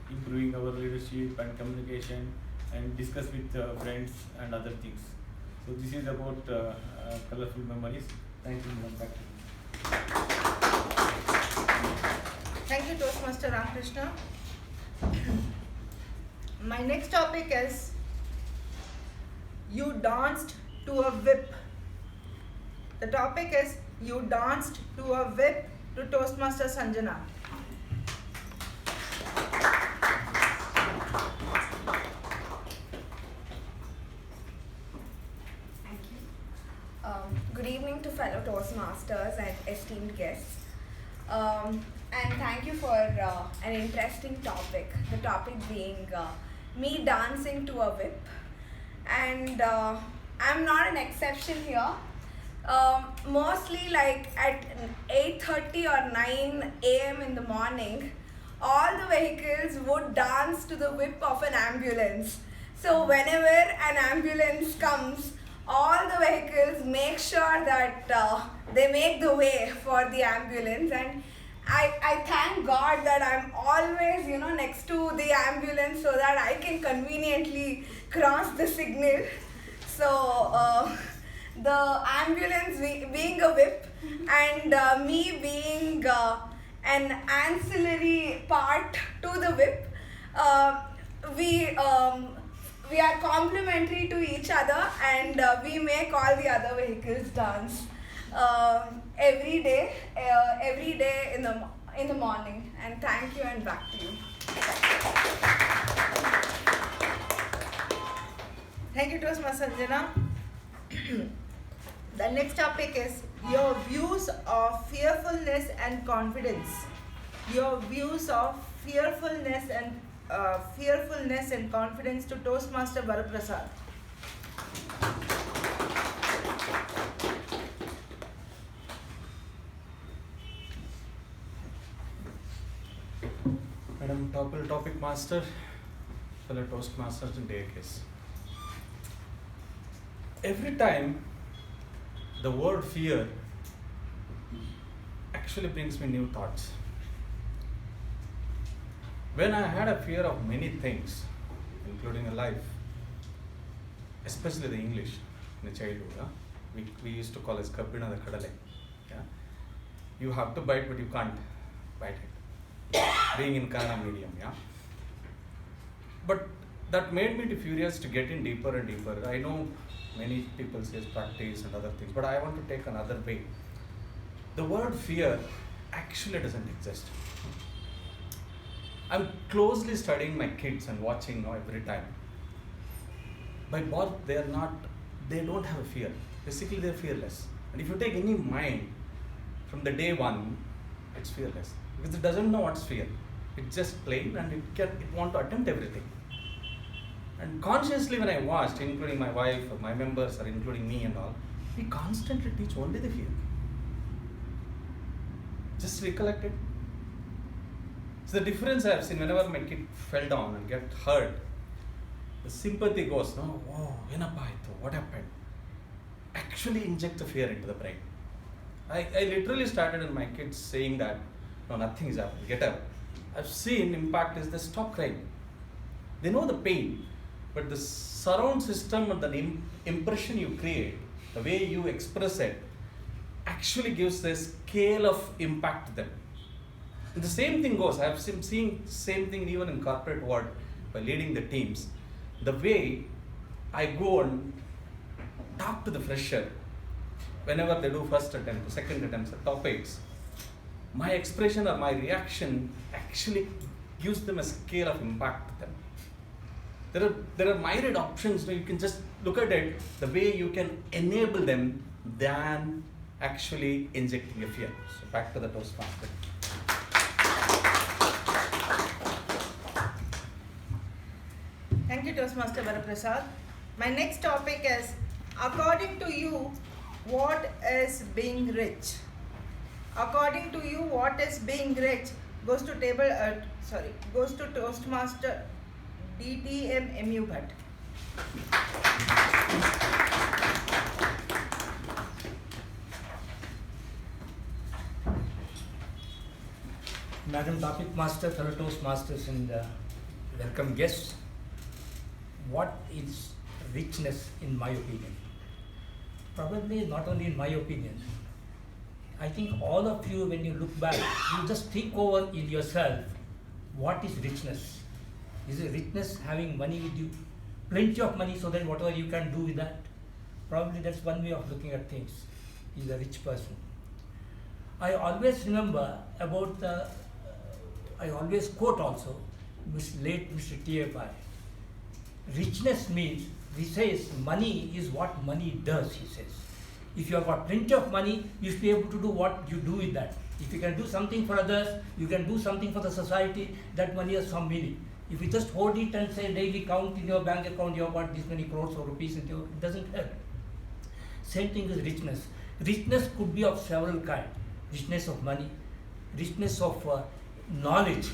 Speaker 12: improving our leadership and communication and discuss with friends and other things. So this is about colorful memories. Thank you. Back to you.
Speaker 10: Thank you, Toastmaster Ramakrishna. My next topic is, you danced to a whip. The topic is, you danced to a whip, to Toastmaster Sanjana.
Speaker 2: Good evening to fellow Toastmasters and esteemed guests. And thank you for an interesting topic. The topic being me dancing to a whip. And I'm not an exception here. Mostly like at 8:30 or 9 a.m. in the morning, all the vehicles would dance to the whip of an ambulance. So whenever an ambulance comes, all the vehicles make sure that they make the way for the ambulance, and I thank God that I'm always, next to the ambulance so that I can conveniently cross the signal. So the ambulance being a whip and me being an ancillary part to the whip, we are complementary to each other, and we make all the other vehicles dance every day in the morning. And thank you, and back to you.
Speaker 10: Thank you, Toastmaster Sanjana. The next topic is your views of fearfulness and confidence. Your views of fearfulness and confidence, to Toastmaster Varaprasad.
Speaker 21: Madam Topic Master, fellow Toastmasters and dear guests. Every time the word fear actually brings me new thoughts. When I had a fear of many things, including a life, especially the English in the childhood, we used to call it Kabbina the Kadale. Yeah? You have to bite, but you can't bite it. Being in Kannada medium, yeah. But that made me furious to get in deeper and deeper. I know many people say practice and other things, but I want to take another way. The word fear actually doesn't exist. I'm closely studying my kids and watching every time. By birth, they don't have a fear. Basically, they're fearless. And if you take any mind from the day one, it's fearless. Because it doesn't know what's fear. It's just plain, and it wants to attempt everything. And consciously when I watched, including my wife, or my members, or including me and all, we constantly teach only the fear. Just recollect it. So the difference I have seen, whenever my kid fell down and get hurt, the sympathy goes, oh, what happened? Actually inject the fear into the brain. I literally started in my kids saying that, no, nothing is happening, get up. I've seen impact is they stop crying. They know the pain, but the surround system and the impression you create, the way you express it, actually gives a scale of impact to them. And the same thing goes, I've seen same thing even in corporate world by leading the teams. The way I go and talk to the fresher whenever they do first attempt, second attempts at topics, my expression or my reaction actually gives them a scale of impact to them. There are myriad options, you can just look at it the way you can enable them than actually injecting a fear. So back to the Toastmaster.
Speaker 3: Thank you, Toastmaster Varaprasad. My next topic is, according to you, what is being rich? According to you, what is being rich goes to Toastmaster DTM MU Bhatt.
Speaker 22: Madam Topic Master, fellow Toastmasters and welcome guests. What is richness in my opinion? Probably not only in my opinion. I think all of you, when you look back, you just think over in yourself, what is richness? Is it richness having money with you? Plenty of money so that whatever you can do with that? Probably that's one way of looking at things, is a rich person. I always remember about I always quote also, late Mr. T.F.I. Richness means, he says, money is what money does, he says. If you have got plenty of money, you should be able to do what you do with that. If you can do something for others, you can do something for the society, that money has some meaning. If you just hold it and say daily count in your bank account, you have got this many crores of rupees, it doesn't help. Same thing is richness. Richness could be of several kinds. Richness of money, richness of knowledge.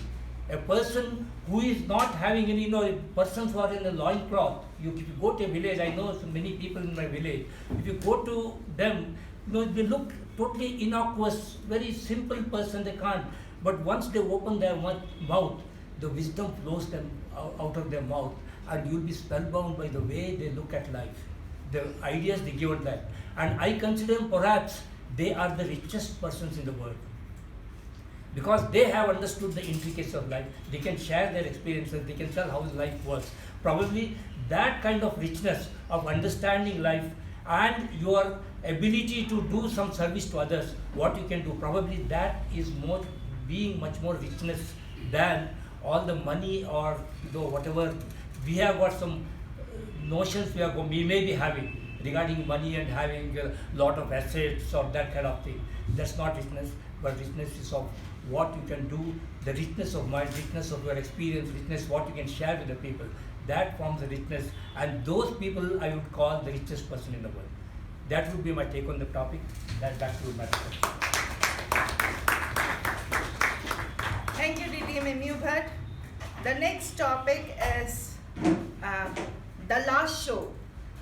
Speaker 22: A person who is not having any, persons who are in a loincloth, if you go to a village, I know so many people in my village, if you go to them, they look totally innocuous, very simple person, they can't. But once they open their mouth, the wisdom flows them out of their mouth, and you'll be spellbound by the way they look at life, the ideas they give at life. And I consider them perhaps they are the richest persons in the world. Because they have understood the intricacies of life, they can share their experiences, they can tell how life works. Probably that kind of richness of understanding life and your ability to do some service to others, what you can do, probably that is being much more richness than all the money or whatever. We have got some notions we may be having regarding money and having a lot of assets or that kind of thing. That's not richness, but richness is of what you can do, the richness of mind, richness of your experience, richness what you can share with the people. That forms the richness, and those people I would call the richest person in the world. That would be my take on the topic. Back to my question.
Speaker 3: Thank you, DTM MU Bhatt. The next topic is the last show.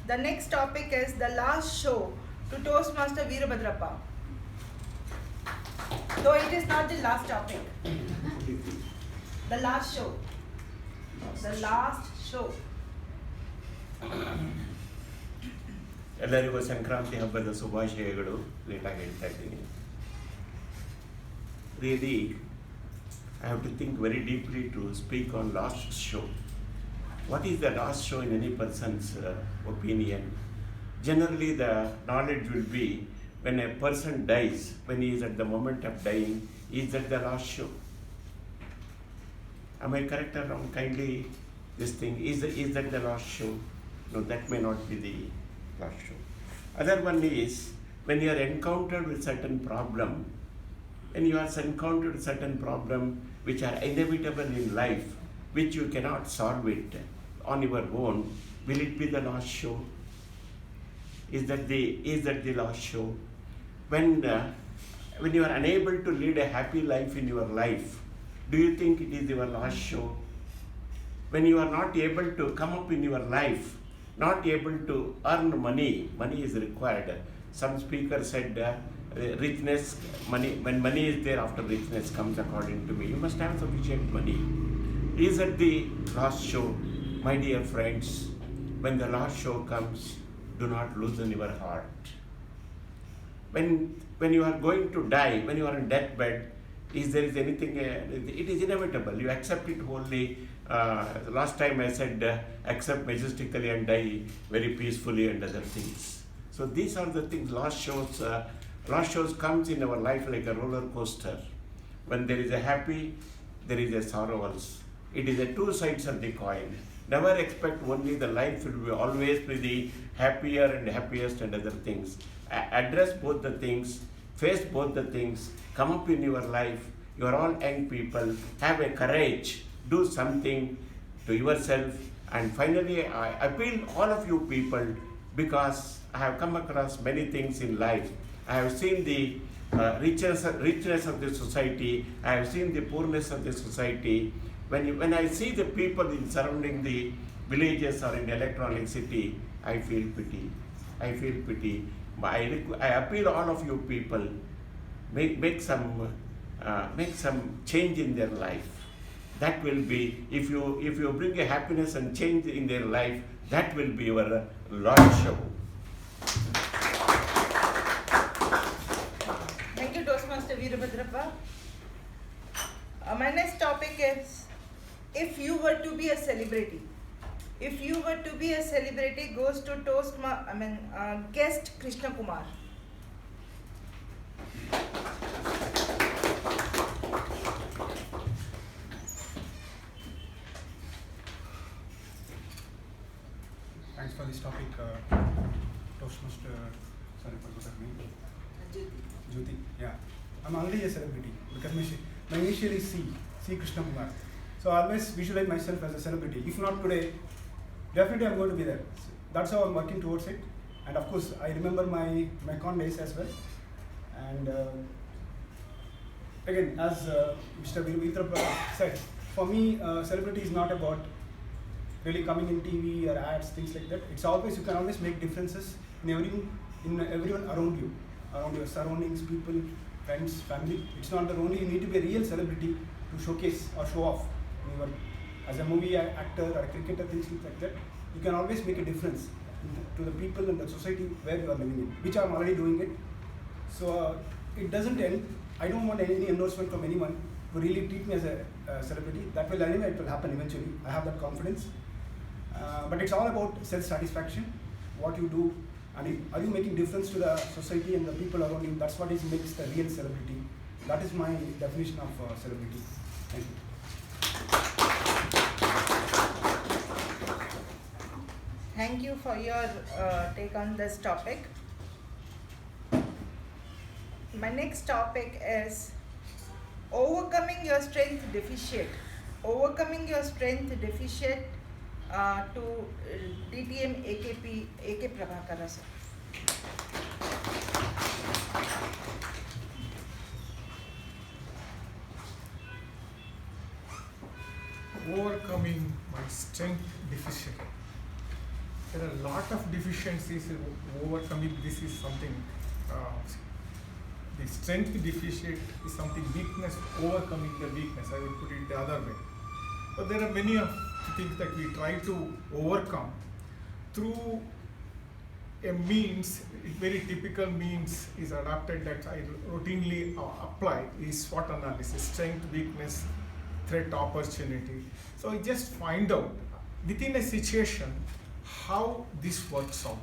Speaker 3: The next topic is the last show to Toastmaster Veerabhadrappa. Though it is not the last topic. The last show. The last show.
Speaker 23: ಎಲ್ಲರಿಗೂ ಸಂಕ್ರಾಂತಿ ಹಬ್ಬದ ಶುಭಾಶಯಗಳು. ಲೇಟಾಗಿ ಹೇಳ್ತಾ ಇದ್ದೀನಿ. Really, I have to think very deeply to speak on last show. What is the last show in any person's opinion? Generally, the knowledge will be when a person dies, when he is at the moment of dying, is that the last show? Am I correct or wrong? Kindly, this thing, is that the last show? No, that may not be the last show. Other one is, when you are encountered with certain problem, when you are encountered with certain problem which are inevitable in life, which you cannot solve it on your own, will it be the last show? Is that the last show? When you are unable to lead a happy life in your life, do you think it is your last show? When you are not able to come up in your life, not able to earn money is required. Some speaker said richness, money, when money is there, after richness comes, according to me. You must have sufficient money. Is at the last show. My dear friends, when the last show comes, do not loosen your heart. when you are going to die, when you are in deathbed, is there is anything, it is inevitable. You accept it wholly. Last time I said, accept majestically and die very peacefully and other things. So these are the things. Lost shows comes in our life like a roller coaster. When there is a happy, there is a sorrow also. It is a two sides of the coin. Never expect only the life will be always be the happier and happiest and other things. Address both the things, face both the things, come up in your life. You are all young people, have a courage, do something to yourself. And finally, I appeal all of you people, because I have come across many things in life. I have seen the richness of the society. I have seen the poorness of the society. When I see the people in surrounding the villages or in electronic city, I feel pity. I feel pity. I appeal all of you people, make some change in their life. That will be, if you bring a happiness and change in their life, that will be your Lord show.
Speaker 3: Thank you, Toastmaster Veerabhadrappa. My next topic is, if you were to be a celebrity. If you were to be a celebrity goes to guest Krishna Kumar.
Speaker 5: Thanks for this topic, Toastmaster. Sorry for that name. Jyoti. Yeah, I'm already a celebrity because my initial is C Krishna Kumar. So I always visualize myself as a celebrity. If not today, definitely I'm going to be there. So that's how I'm working towards it. And of course, I remember my con days as well. And again, as Mr. Veerabhadrappa said, for me, celebrity is not about really coming in TV or ads, things like that. It's always, you can always make differences in everyone around you, around your surroundings, people, friends, family. It's not that only you need to be a real celebrity to showcase or show off. As a movie actor or a cricketer, things like that, you can always make a difference to the people and the society where you are living in, which I'm already doing it. So it doesn't end. I don't want any endorsement from anyone to really treat me as a celebrity. That will anyway, it will happen eventually. I have that confidence. But it's all about self-satisfaction, what you do, and are you making difference to the society and the people around you? That's what makes the real celebrity. That is my definition of celebrity. Thank you.
Speaker 3: Thank you for your take on this topic. My next topic is overcoming your strength deficit. Overcoming your strength deficit to DTM AK Prabhakara sir.
Speaker 6: Overcoming my strength deficit. There are a lot of deficiencies in overcoming. This is something, the strength deficit is something weakness, overcoming the weakness, I would put it the other way. But there are many of things that we try to overcome through a means, very typical means is adopted that I routinely apply is SWOT analysis, strength, weakness, threat, opportunity. So I just find out within a situation how this works out.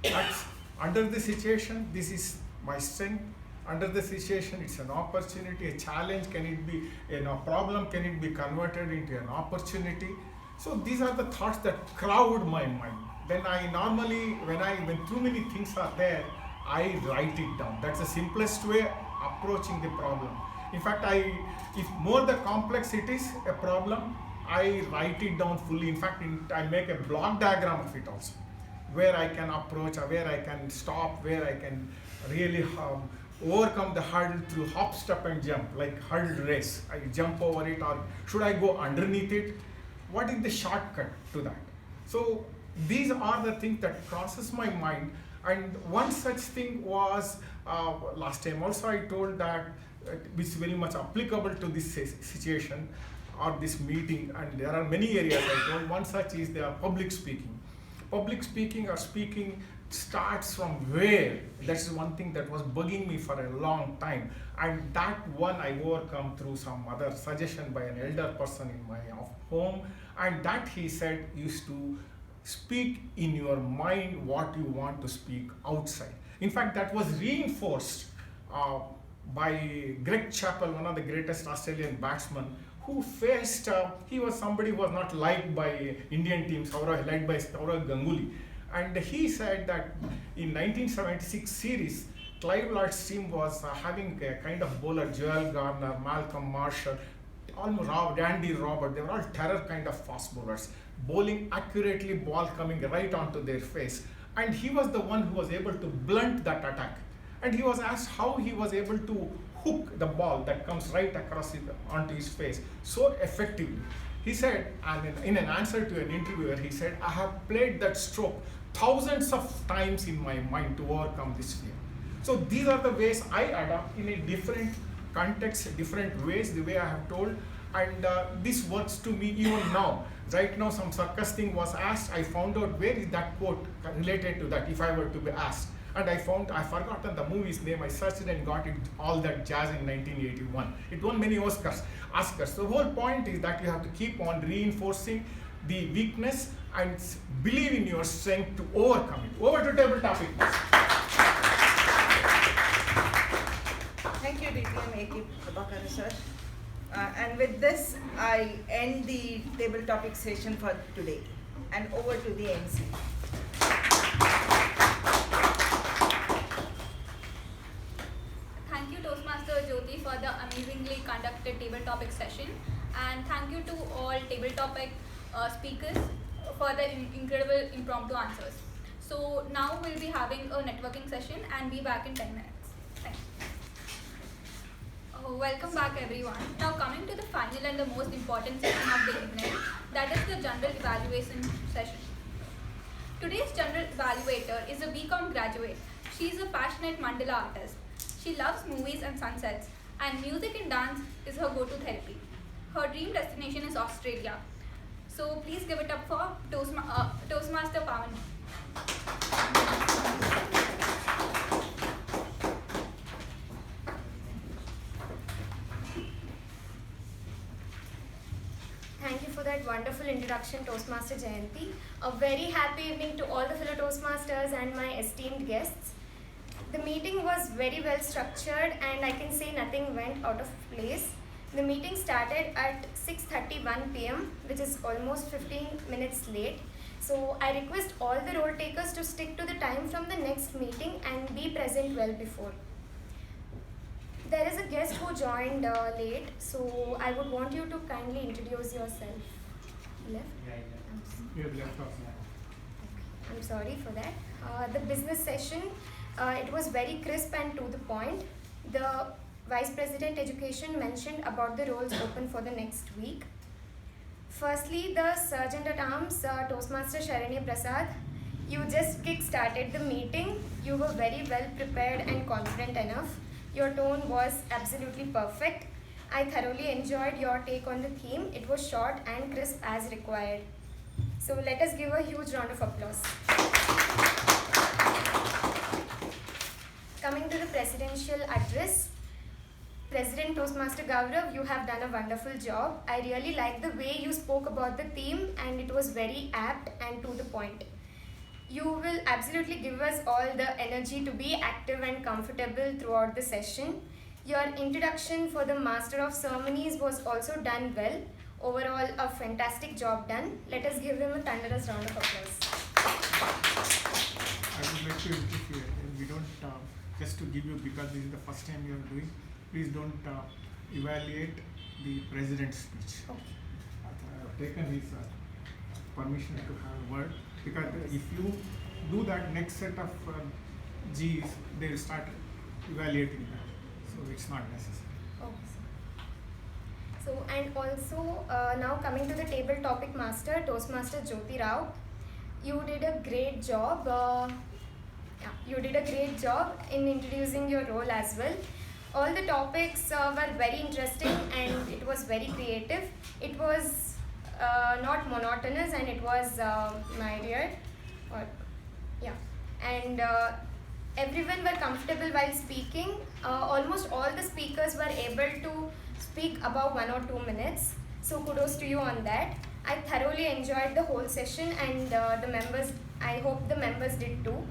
Speaker 6: That's under the situation, this is my strength. Under the situation, it's an opportunity, a challenge. Can it be a problem? Can it be converted into an opportunity? So these are the thoughts that crowd my mind. Then I normally, when too many things are there, I write it down. That's the simplest way approaching the problem. In fact, if more the complex it is a problem, I write it down fully. In fact, I make a block diagram of it also, where I can approach, where I can stop, where I can really overcome the hurdle through hop, step and jump, like hurdle race. I jump over it, or should I go underneath it? What is the shortcut to that? So these are the things that crosses my mind. And one such thing was, last time also I told that, which is very much applicable to this situation or this meeting, and there are many areas I told. One such is the public speaking. Public speaking or speaking starts from where? That's one thing that was bugging me for a long time, and that one I overcome through some other suggestion by an elder person in my home, and that he said used to speak in your mind what you want to speak outside. In fact, that was reinforced by Greg Chappell, one of the greatest Australian batsmen, who faced, he was somebody who was not liked by Indian teams, liked by Saurav Ganguly. And he said that in 1976 series, Clive Lloyd's team was having a kind of bowler, Joel Garner, Malcolm Marshall, almost Andy Robert. They were all terror kind of fast bowlers, bowling accurately, ball coming right onto their face. And he was the one who was able to blunt that attack. And he was asked how he was able to hook the ball that comes right across onto his face so effectively. He said, and in an answer to an interviewer, he said, I have played that stroke thousands of times in my mind to overcome this fear. So these are the ways I adapt in a different context, different ways, the way I have told, and this works to me even now. Right now, some circus thing was asked, I found out where is that quote related to that if I were to be asked. And I forgotten the movie's name, I searched it and got it, All That Jazz in 1981. It won many Oscars. The whole point is that you have to keep on reinforcing the weakness and believe in your strength to overcome it. Over to table topic.
Speaker 3: Thank you, DTM Ekip Prabhakar sir. And with this, I end the table topic session for today. And over to the MC.
Speaker 8: Thank you, Toastmaster Jyoti, for the amazingly conducted table topic session, and thank you to all table topic speakers for the incredible impromptu answers. So now we'll be having a networking session and be back in 10 minutes. Thank you. Welcome back, everyone. Now coming to the final and the most important session of the evening, that is the general evaluation session. Today's general evaluator is a BCom graduate. She is a passionate mandala artist. She loves movies and sunsets, and music and dance is her go-to therapy. Her dream destination is Australia. So please give it up for Toastmaster Pawan.
Speaker 1: Thank you for that wonderful introduction, Toastmaster Jayanti. A very happy evening to all the fellow Toastmasters and my esteemed guests. The meeting was very well structured and I can say nothing went out of place. The meeting started at 6:31 p.m. which is almost 15 minutes late. So I request all the role takers to stick to the time from the next meeting and be present well before. There is a guest who joined late, so I would want you to kindly introduce yourself. Left?
Speaker 6: You have left off now.
Speaker 1: I'm sorry for that. The business session, it was very crisp and to the point. The Vice President Education mentioned about the roles open for the next week. Firstly, the Sergeant at Arms, Toastmaster Sharanya Prasad, you just kick-started the meeting. You were very well prepared and confident enough. Your tone was absolutely perfect. I thoroughly enjoyed your take on the theme. It was short and crisp as required. So let us give a huge round of applause. Coming to the presidential address, President Toastmaster Gaurav, you have done a wonderful job. I really like the way you spoke about the theme and it was very apt and to the point. You will absolutely give us all the energy to be active and comfortable throughout the session. Your introduction for the Master of Ceremonies was also done well. Overall, a fantastic job done. Let us give him a thunderous round of applause.
Speaker 6: I would like to interfere. We don't, just to give you, because this is the first time you are doing, please don't evaluate the President's speech.
Speaker 1: Okay.
Speaker 6: I have taken his permission to have a word, because if you do that, next set of Gs, they will start evaluating that. So it's not necessary.
Speaker 1: Okay. So, and also now coming to the table topic master, Toastmaster Jyoti Rao, you did a great job. You did a great job in introducing your role as well. All the topics were very interesting and it was very creative. It was not monotonous and it was my dear. Yeah. and everyone were comfortable while speaking. Almost all the speakers were able to speak above 1 or 2 minutes. So kudos to you on that. I thoroughly enjoyed the whole session, and I hope the members did too.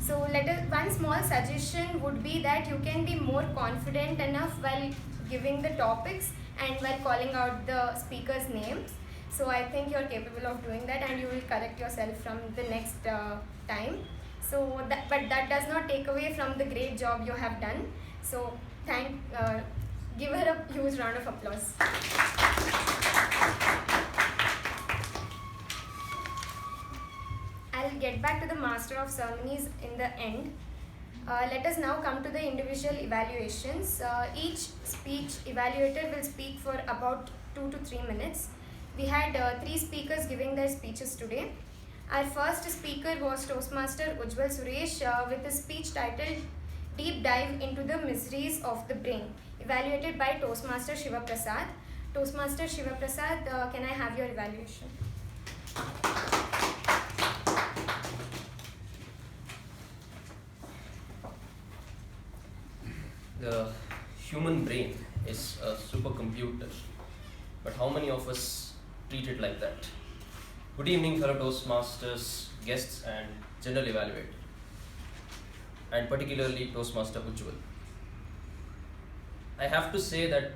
Speaker 1: So one small suggestion would be that you can be more confident enough while giving the topics and while calling out the speakers' names. So I think you're capable of doing that, and you will correct yourself from the next time. So but that does not take away from the great job you have done. So give her a huge round of applause. I'll get back to the Master of Ceremonies in the end. Let us now come to the individual evaluations. Each speech evaluator will speak for about 2 to 3 minutes. We had 3 speakers giving their speeches today. Our first speaker was Toastmaster Ujjwal Suresh with a speech titled Deep Dive into the Miseries of the Brain, evaluated by Toastmaster Shiva Prasad. Toastmaster Shiva Prasad, can I have your evaluation?
Speaker 7: The human brain is a supercomputer, but how many of us treat it like that? Good evening, fellow Toastmasters, guests, and general evaluator, and particularly Toastmaster Ujjwal. I have to say that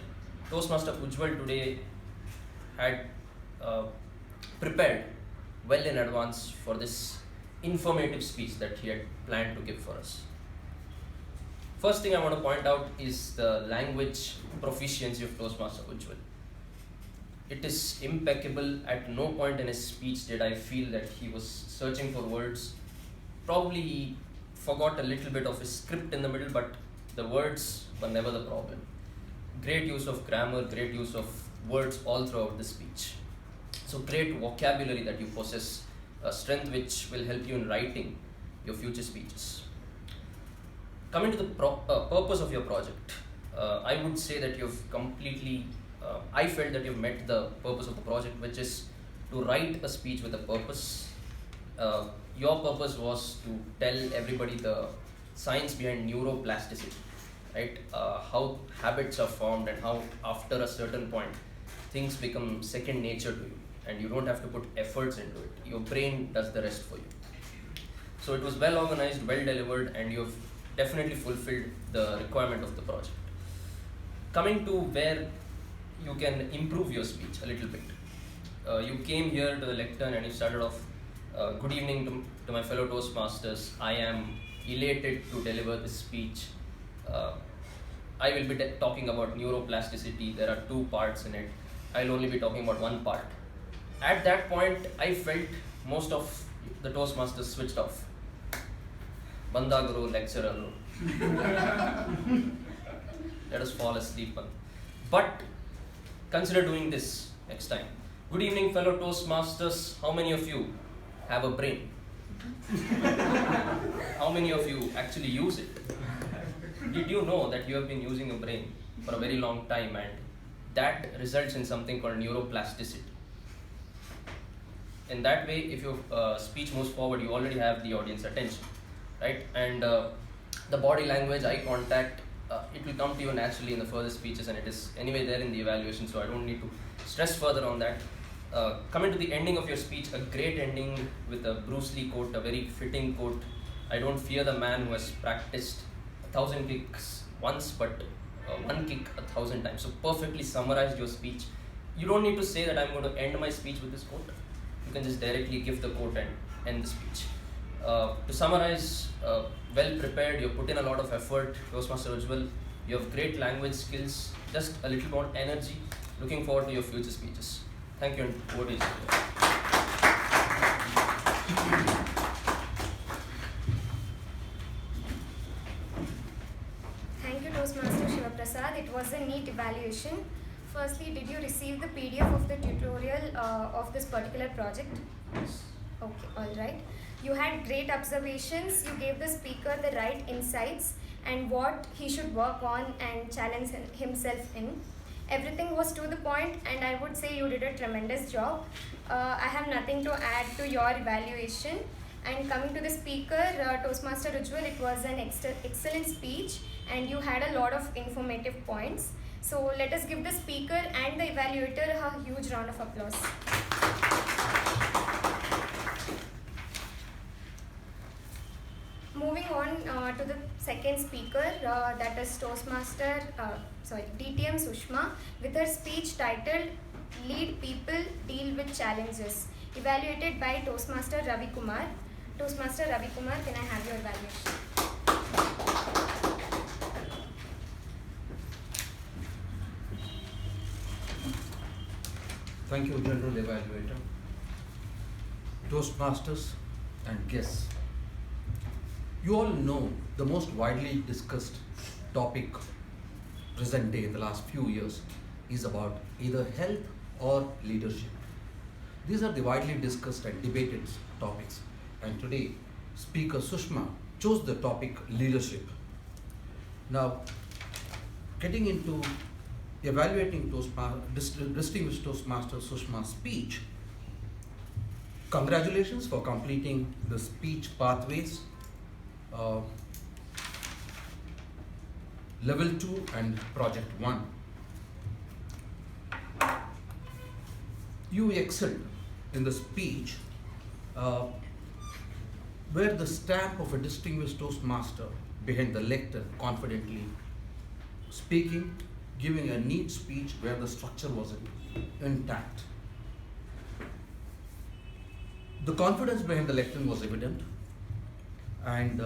Speaker 7: Toastmaster Ujjwal today had prepared well in advance for this informative speech that he had planned to give for us. First thing I want to point out is the language proficiency of Toastmaster Ujjwal. It is impeccable. At no point in his speech did I feel that he was searching for words. Probably he forgot a little bit of his script in the middle, but the words were never the problem. Great use of grammar, great use of words all throughout the speech. So great vocabulary that you possess, a strength which will help you in writing your future speeches. Coming to the purpose of your project, I would say that you've completely, I felt that you've met the purpose of the project, which is to write a speech with a purpose. Your purpose was to tell everybody the science behind neuroplasticity, right? How habits are formed and how after a certain point, things become second nature to you and you don't have to put efforts into it. Your brain does the rest for you. So it was well organized, well delivered, and you've definitely fulfilled the requirement of the project. Coming to where you can improve your speech a little bit. You came here to the lectern and you started off, good evening to my fellow Toastmasters. I am elated to deliver this speech. I will be talking about neuroplasticity. There are 2 parts in it. I'll only be talking about one part. At that point, I felt most of the Toastmasters switched off. Banda Guru, lecturer. Let us fall asleep. But consider doing this next time. Good evening, fellow Toastmasters. How many of you have a brain? How many of you actually use it? Did you know that you have been using your brain for a very long time and that results in something called neuroplasticity? In that way, if your speech moves forward, you already have the audience attention, right? And the body language, eye contact, it will come to you naturally in the further speeches, and it is anyway there in the evaluation, so I don't need to stress further on that. Coming to the ending of your speech, a great ending with a Bruce Lee quote, a very fitting quote. I don't fear the man who has practiced 1,000 kicks once, but 1 kick 1,000 times. So perfectly summarized your speech. You don't need to say that I'm going to end my speech with this quote. You can just directly give the quote and end the speech. To summarize, well prepared, you've put in a lot of effort, Toastmaster Ujjwal. You have great language skills, just a little more energy. Looking forward to your future speeches. Thank you, and over to you.
Speaker 1: Thank you, Toastmaster Shiva Prasad. It was a neat evaluation. Firstly, did you receive the PDF of the tutorial of this particular project?
Speaker 7: Yes.
Speaker 1: Okay, all right. You had great observations. You gave the speaker the right insights and what he should work on and challenge himself in. Everything was to the point, and I would say you did a tremendous job. I have nothing to add to your evaluation. And coming to the speaker, Toastmaster Ujjwal, it was an excellent speech and you had a lot of informative points. So let us give the speaker and the evaluator a huge round of applause. Moving on to the second speaker, that is DTM Sushma, with her speech titled Lead People, Deal with Challenges, evaluated by Toastmaster Ravi Kumar. Toastmaster Ravi Kumar, can I have your evaluation?
Speaker 9: Thank you, General Evaluator, Toastmasters and guests. You all know the most widely discussed topic present day in the last few years is about either health or leadership. These are the widely discussed and debated topics. And today, Speaker Sushma chose the topic leadership. Now, getting into evaluating distinguished Toastmaster Sushma's speech, congratulations for completing the speech pathways, level 2 and project 1. You excelled in the speech where the stamp of a distinguished Toastmaster behind the lectern, confidently speaking, giving a neat speech where the structure was intact. The confidence behind the lectern was evident, and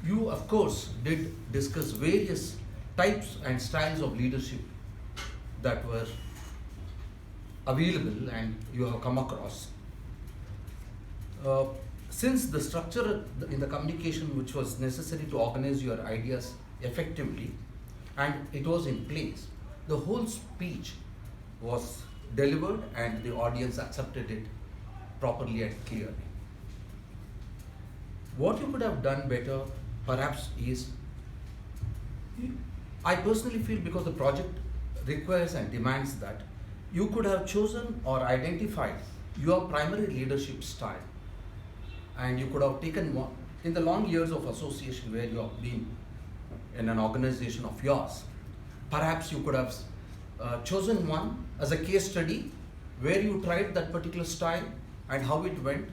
Speaker 9: you of course did discuss various types and styles of leadership that were available and you have come across. Since the structure in the communication which was necessary to organize your ideas effectively and it was in place, the whole speech was delivered and the audience accepted it properly and clearly. What you could have done better perhaps is, I personally feel, because the project requires and demands that, you could have chosen or identified your primary leadership style, and you could have taken one in the long years of association where you have been in an organization of yours. Perhaps you could have chosen one as a case study where you tried that particular style and how it went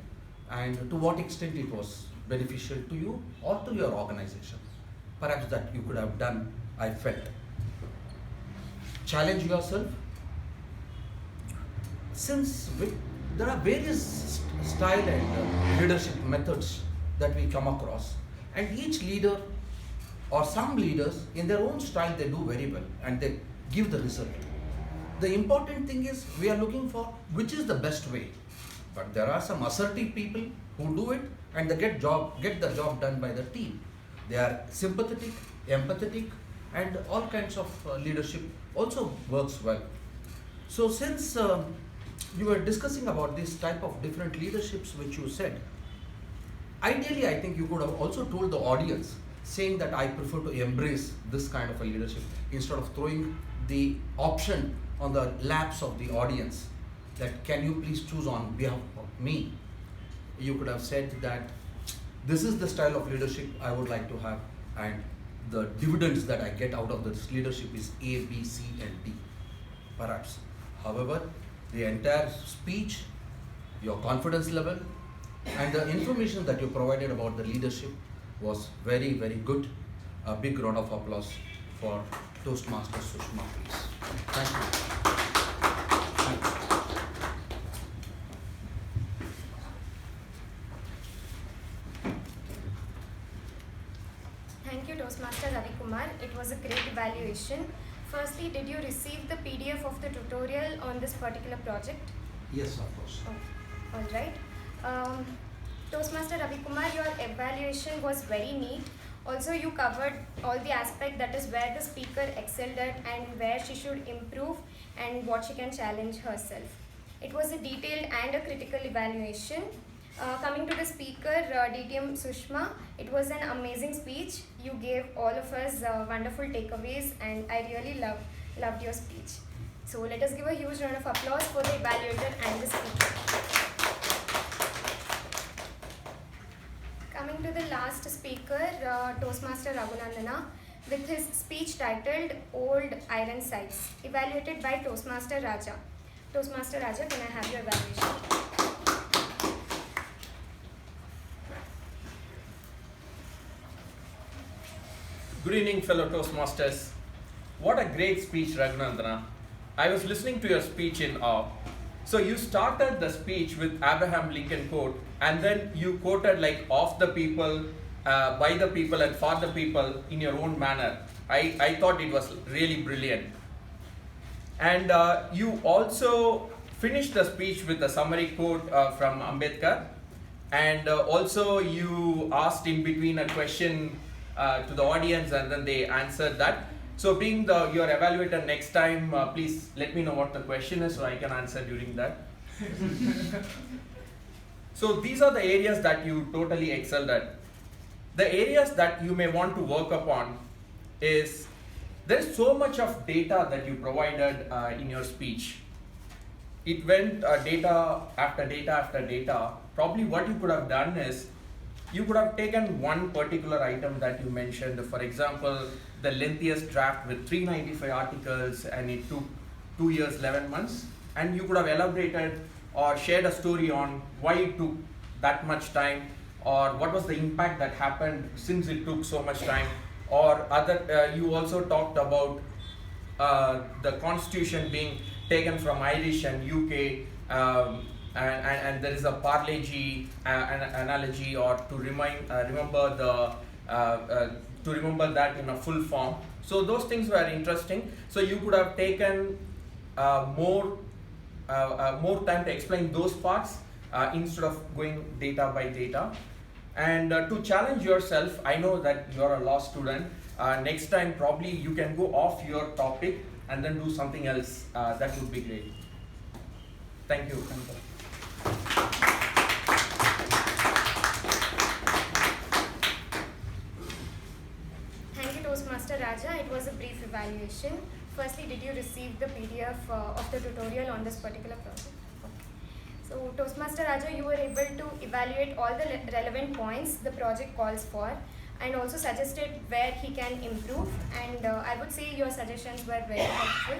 Speaker 9: and to what extent it was beneficial to you or to your organization. Perhaps that you could have done, I felt. Challenge yourself. Since there are various style and leadership methods that we come across, and each leader or some leaders in their own style they do very well and they give the result. The important thing is we are looking for which is the best way. But there are some assertive people who do it and they get the job done by the team. They are sympathetic, empathetic, and all kinds of leadership also works well. So since you were discussing about this type of different leaderships which you said, ideally I think you could have also told the audience, saying that I prefer to embrace this kind of a leadership instead of throwing the option on the laps of the audience that can you please choose on behalf of me. You could have said that this is the style of leadership I would like to have and the dividends that I get out of this leadership is A, B, C and D perhaps. However, the entire speech, your confidence level and the information that you provided about the leadership was very, very good. A big round of applause for Toastmaster Sushma, please. Thank you.
Speaker 1: Thank you, Toastmaster Ravi Kumar. It was a great evaluation. Firstly, did you receive the PDF of the tutorial on this particular project?
Speaker 9: Yes, of course.
Speaker 1: Oh, all right. Toastmaster Ravi Kumar, your evaluation was very neat. Also, you covered all the aspects, that is where the speaker excelled at and where she should improve and what she can challenge herself. It was a detailed and a critical evaluation. Coming to the speaker, DTM Sushma, it was an amazing speech. You gave all of us wonderful takeaways and I really loved your speech. So let us give a huge round of applause for the evaluator and the speaker. coming to the last speaker, Toastmaster Raghunandana, with his speech titled Old Iron Sights, evaluated by Toastmaster Raja. Toastmaster Raja, can I have your evaluation?
Speaker 7: Good evening, fellow Toastmasters. What a great speech, Raghunandana. I was listening to your speech in awe. So you started the speech with Abraham Lincoln quote, and then you quoted like of the people, by the people and for the people in your own manner. I thought it was really brilliant. And you also finished the speech with a summary quote from Ambedkar. And also you asked in between a question to the audience, and then they answered that. So being your evaluator next time, please let me know what the question is so I can answer during that. So these are the areas that you totally excelled at. The areas that you may want to work upon is, there is so much of data that you provided in your speech. It went data after data after data. Probably what you could have done is, you could have taken one particular item that you mentioned. For example, the lengthiest draft with 395 articles, and it took 2 years, 11 months. And you could have elaborated or shared a story on why it took that much time, or what was the impact that happened since it took so much time. Or other, you also talked about the constitution being taken from Irish and UK, and there is a parleji analogy, or to remember that in a full form. So those things were interesting. So you could have taken more time to explain those parts instead of going data by data. And to challenge yourself, I know that you're a law student. Next time probably you can go off your topic and then do something else. That would be great. Thank you.
Speaker 1: Thank you, Toastmaster Raja. It was a brief evaluation. Firstly, did you receive the PDF of the tutorial on this particular project? Okay. So, Toastmaster Raja, you were able to evaluate all the relevant points the project calls for, and also suggested where he can improve. And I would say your suggestions were very helpful.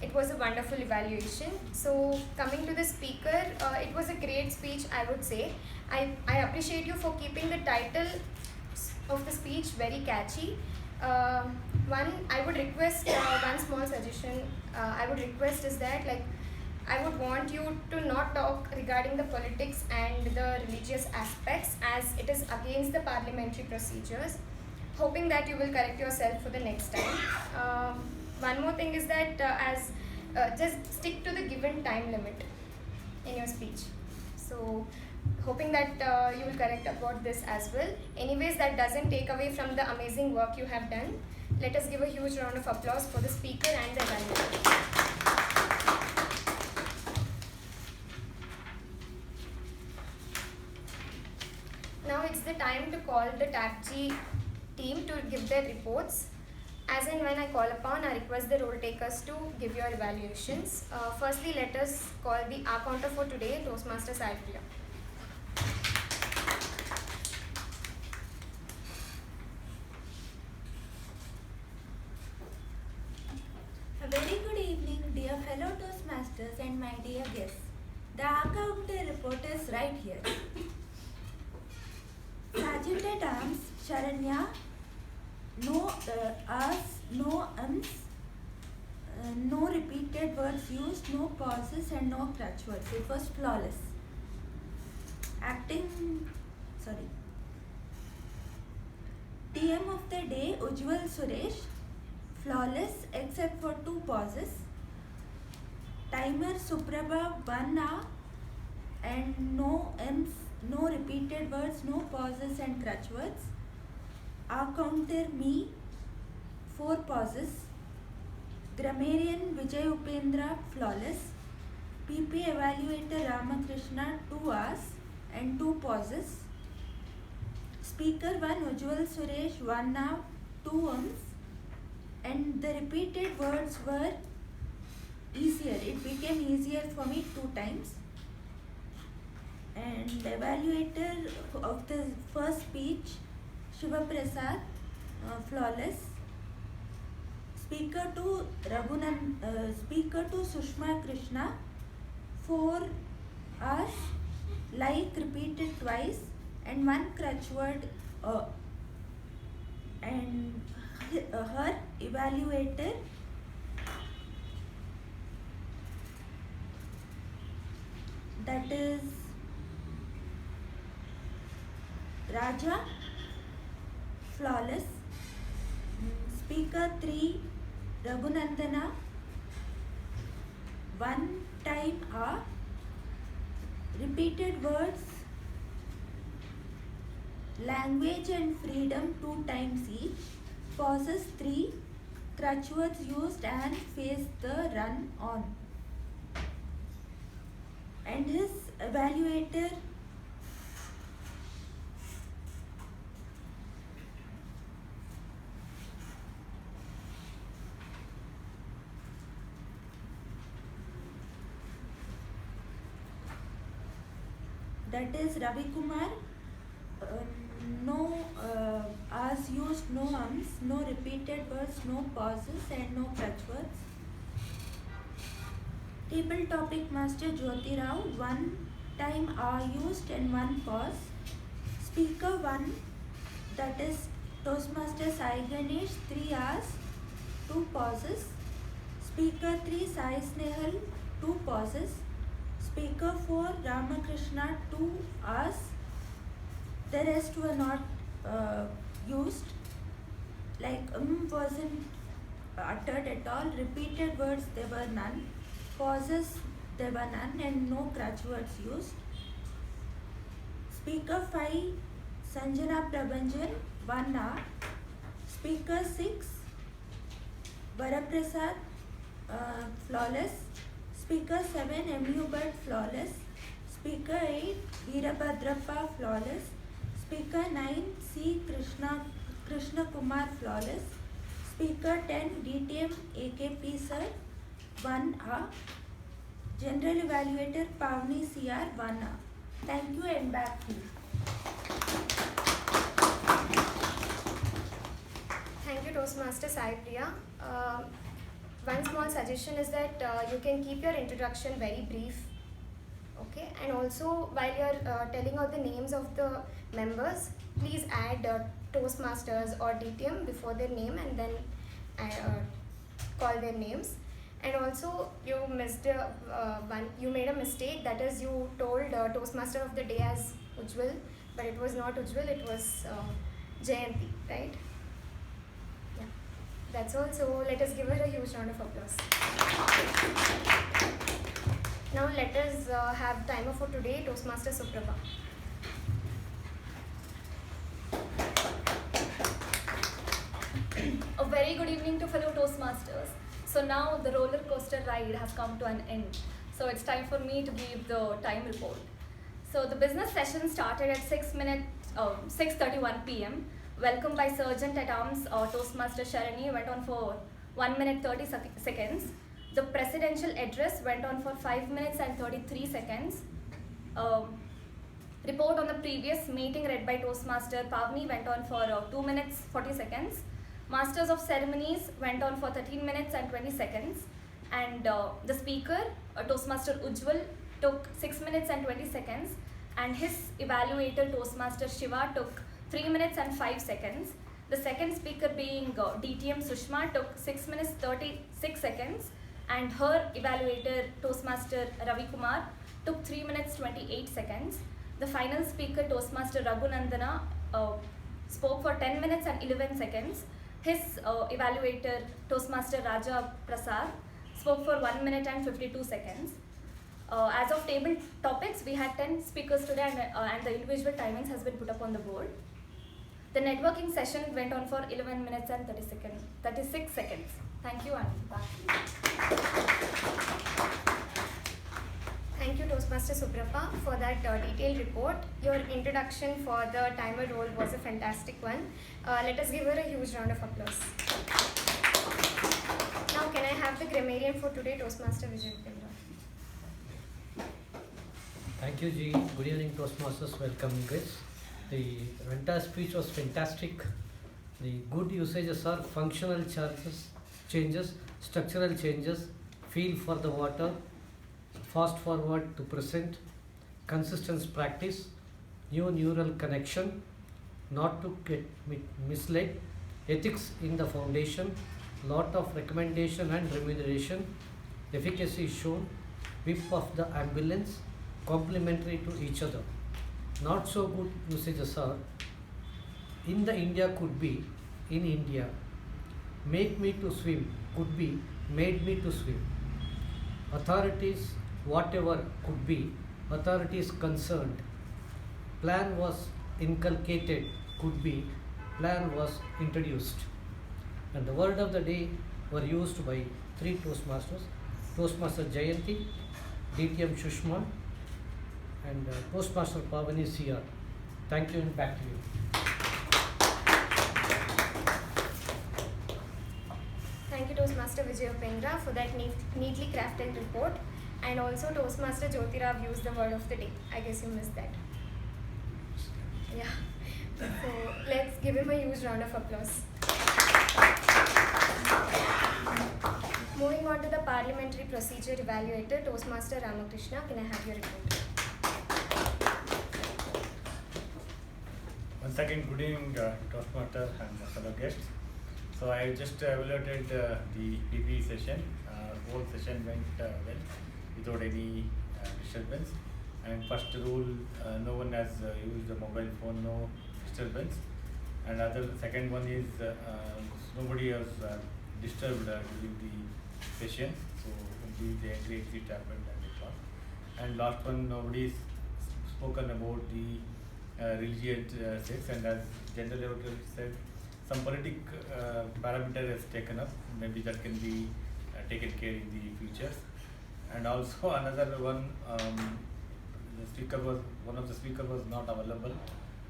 Speaker 1: It was a wonderful evaluation. So coming to the speaker, it was a great speech, I would say. I appreciate you for keeping the title of the speech very catchy. I would request one small suggestion. I would request is that, like, I would want you to not talk regarding the politics and the religious aspects, as it is against the parliamentary procedures. Hoping that you will correct yourself for the next time. One more thing is that just stick to the given time limit in your speech. So hoping that you will correct about this as well. Anyways, that doesn't take away from the amazing work you have done. Let us give a huge round of applause for the speaker and the evaluator. Now it's the time to call the TACG team to give their reports. As and when I call upon, I request the role takers to give your evaluations. Firstly, let us call the counter for today, Toastmaster Saipria.
Speaker 10: A very good evening, dear fellow Toastmasters and my dear guests. The counter report is right here. Sergeant at Arms, Sharanya, no us, no ums, no repeated words used, no pauses and no crutch words. It was flawless. TM of the day, Ujjwal Suresh, flawless except for 2 pauses. Timer Suprabha 1 hour and no ums, no repeated words, no pauses and crutch words. Counter me 4 pauses. Grammarian Vijay Upendra flawless. PP evaluator Ramakrishna 2 hours and 2 pauses. Speaker 1 Ujjwal Suresh 1 hour 2 ums, and the repeated words were easier. It became easier for me 2 times. And evaluator of the first speech, Shiva Prasad, flawless. Speaker to Speaker to Sushma Krishna, 4 hours, like repeated twice, and 1 crutch word. And her evaluator, that is Raja, flawless. Speaker 3, Raghunandana, 1 time repeated words, language and freedom 2 times each, pauses 3, crutch words used and face the run on. And his evaluator, that is Ravi Kumar. No R's used, no ums, no repeated words, no pauses, and no crutch words. Table topic master Jyoti Rao, 1 time R used and 1 pause. Speaker 1, that is Toastmaster Sai Ganesh, 3 hours, 2 pauses. Speaker 3, Sai Snehal, 2 pauses. Speaker 4, Ramakrishna, 2 hours. The rest were not used. Like wasn't uttered at all. Repeated words, there were none. Pauses, there were none, and no crutch words used. Speaker 5, Sanjana Prabhanjan, 1 hour. Speaker 6, Varaprasad, flawless. Speaker 7, M.U. Bhatt, flawless. Speaker 8, Veerabhadrappa, flawless. Speaker 9, C. Krishna Kumar, flawless. Speaker 10, DTM AKP sir, 1 hour. General Evaluator Pavni CR, 1 hour. Thank you, and back to you.
Speaker 1: Thank you, Toastmaster Sai Priya. One small suggestion is that you can keep your introduction very brief. Okay, and also while you're telling out the names of the members, please add Toastmasters or DTM before their name and then call their names. And also you missed you made a mistake, that is you told Toastmaster of the day as Ujjwal, but it was not Ujjwal, it was Jayanti, right? Yeah, that's all. So let us give her a huge round of applause. Now let us have timer for today, Toastmaster Suprabha.
Speaker 8: A very good evening to fellow Toastmasters. So now the roller coaster ride has come to an end. So it's time for me to give the time report. So the business session started at 6:31 p.m. Welcome by Sergeant at Arms Toastmaster Sharani went on for 1 minute 30 seconds. The presidential address went on for 5 minutes and 33 seconds. Report on the previous meeting read by Toastmaster Pavni went on for 2 minutes 40 seconds. Masters of Ceremonies went on for 13 minutes and 20 seconds. And the speaker, Toastmaster Ujjwal, took 6 minutes and 20 seconds. And his evaluator, Toastmaster Shiva, took 3 minutes and 5 seconds. The second speaker being DTM Sushma took 6 minutes 36 seconds. And her evaluator, Toastmaster Ravi Kumar, took 3 minutes 28 seconds. The final speaker, Toastmaster Raghunandana, spoke for 10 minutes and 11 seconds. His evaluator, Toastmaster Raja Prasad, spoke for 1 minute and 52 seconds. As of table topics, we had 10 speakers today and the individual timings has been put up on the board. The networking session went on for 11 minutes and 36 seconds. Thank you, and back to you.
Speaker 1: Thank you, Toastmaster Suprabha, for that detailed report. Your introduction for the timer role was a fantastic one. Let us give her a huge round of applause. Now, can I have the grammarian for today, Toastmaster Vijay Upendra?
Speaker 11: Thank Thank you, G. Good evening, Toastmasters. Welcome, guys. The entire speech was fantastic. The good usages are functional changes, structural changes, feel for the water, fast forward to present, consistent practice, new neural connection, not to get misled, ethics in the foundation, lot of recommendation and remuneration, efficacy shown, whip of the ambulance, complementary to each other. Not so good usages are, in the India could be, in India, make me to swim could be, made me to swim. Authorities, whatever could be, authorities concerned. Plan was inculcated could be, plan was introduced. And the word of the day were used by 3 Toastmasters, Toastmaster Jayanti, DTM Shushma, and Toastmaster Pavani CR. Thank you, and back to you.
Speaker 1: Thank you, Toastmaster Vijay Upendra, for that neatly crafted report. And also Toastmaster Jyotirav used the word of the day. I guess you missed that. Yeah. So let's give him a huge round of applause. Moving on to the Parliamentary Procedure Evaluator, Toastmaster Ramakrishna. Can I have your report?
Speaker 12: Once again, good evening, Toastmaster and fellow guests. So I just evaluated the PP session. Whole session went well without any disturbance. And first rule, no one has used the mobile phone, no disturbance. And second one is nobody has disturbed during the session. So only the entry exit happened and the class. And last one, nobody's spoken about the religious sex, and as General Level said, some politic parameter is taken up. Maybe that can be taken care in the future. And also another one, one of the speaker was not available.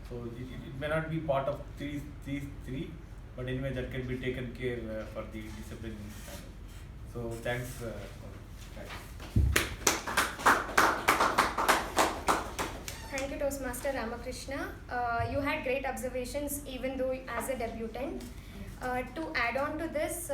Speaker 12: So it may not be part of these three, but anyway that can be taken care for the discipline panel. So thanks for that.
Speaker 1: Thank you, Toastmaster Ramakrishna. You had great observations even though as a debutant. To add on to this,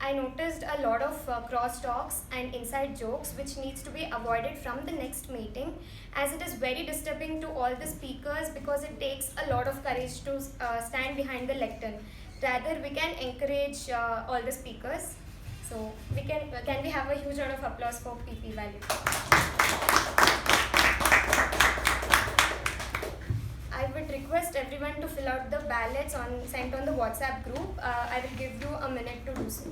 Speaker 1: I noticed a lot of cross talks and inside jokes which needs to be avoided from the next meeting, as it is very disturbing to all the speakers because it takes a lot of courage to stand behind the lectern. Rather, we can encourage all the speakers. So can we have a huge round of applause for PP value? I would request everyone to fill out the ballots sent on the WhatsApp group. I will give you a minute to do so.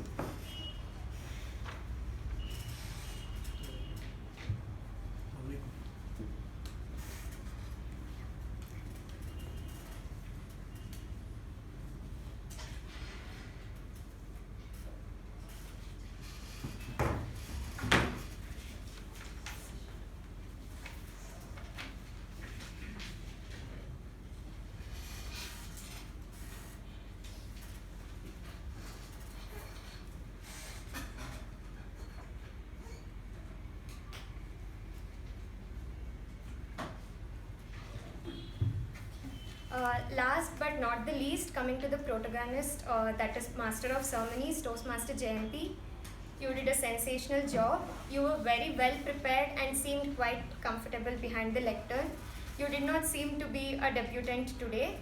Speaker 1: Last but not the least, coming to the protagonist, that is Master of Ceremonies, Toastmaster Jayanti. You did a sensational job. You were very well prepared and seemed quite comfortable behind the lectern. You did not seem to be a debutant today.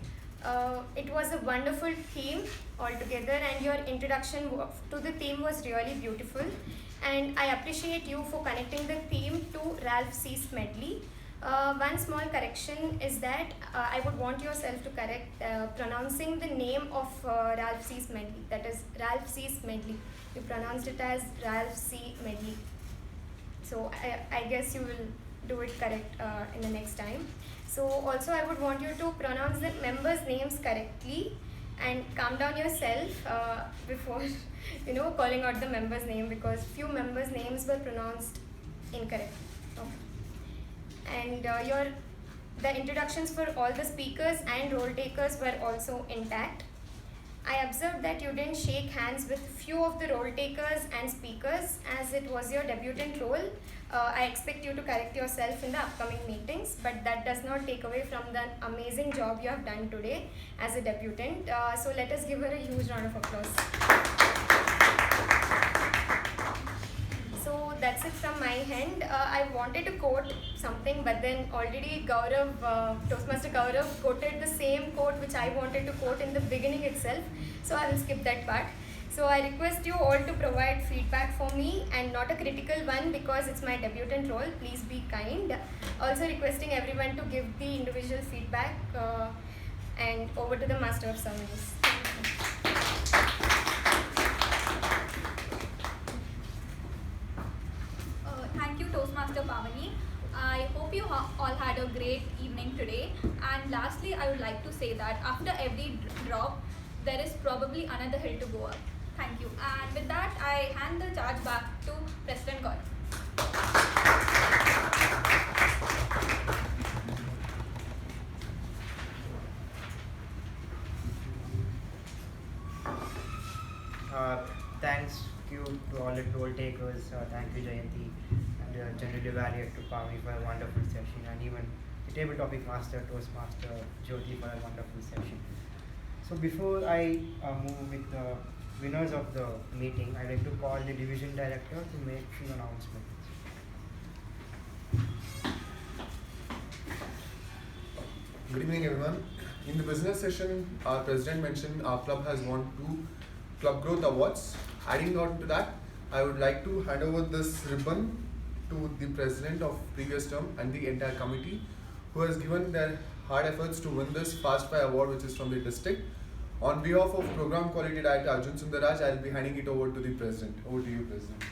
Speaker 1: It was a wonderful theme altogether, and your introduction to the theme was really beautiful. And I appreciate you for connecting the theme to Ralph C. Smedley. One small correction is that I would want yourself to correct pronouncing the name of Ralph C. Smedley. That is Ralph C. Smedley. You pronounced it as Ralph C. Medley. So I guess you will do it correct in the next time. So also I would want you to pronounce the members' names correctly and calm down yourself before calling out the member's name, because few members' names were pronounced incorrect. Okay. And the introductions for all the speakers and role takers were also intact. I observed that you didn't shake hands with few of the role takers and speakers as it was your debutant role. I expect you to correct yourself in the upcoming meetings, but that does not take away from the amazing job you have done today as a debutant. So let us give her a huge round of applause. So that's it from my end. I wanted to quote something, but then already Toastmaster Gaurav quoted the same quote which I wanted to quote in the beginning itself. So I will skip that part. So I request you all to provide feedback for me and not a critical one because it's my debutant role. Please be kind. Also requesting everyone to give the individual feedback and over to the Master of Ceremonies.
Speaker 8: Thank you, Toastmaster Pavani. I hope you all had a great evening today. And lastly, I would like to say that after every drop, there is probably another hill to go up. Thank you. And with that, I hand the charge back to President Gaurav.
Speaker 13: Thanks you to all the role takers. Thank you, Jayanti, and General Evaluator to Pavani for a wonderful session, and even the table topic master, Toastmaster Jyoti for a wonderful session. So before I move with the winners of the meeting, I'd like to call the division director to make few announcements.
Speaker 19: Good evening, everyone. In the business session, our president mentioned our club has won 2 Club Growth Awards. Adding on to that, I would like to hand over this ribbon to the president of previous term and the entire committee who has given their hard efforts to win this Fast 5 award, which is from the district. On behalf of Program Quality Director Arjun Sundaraj, I will be handing it over to the president. Over to you, President.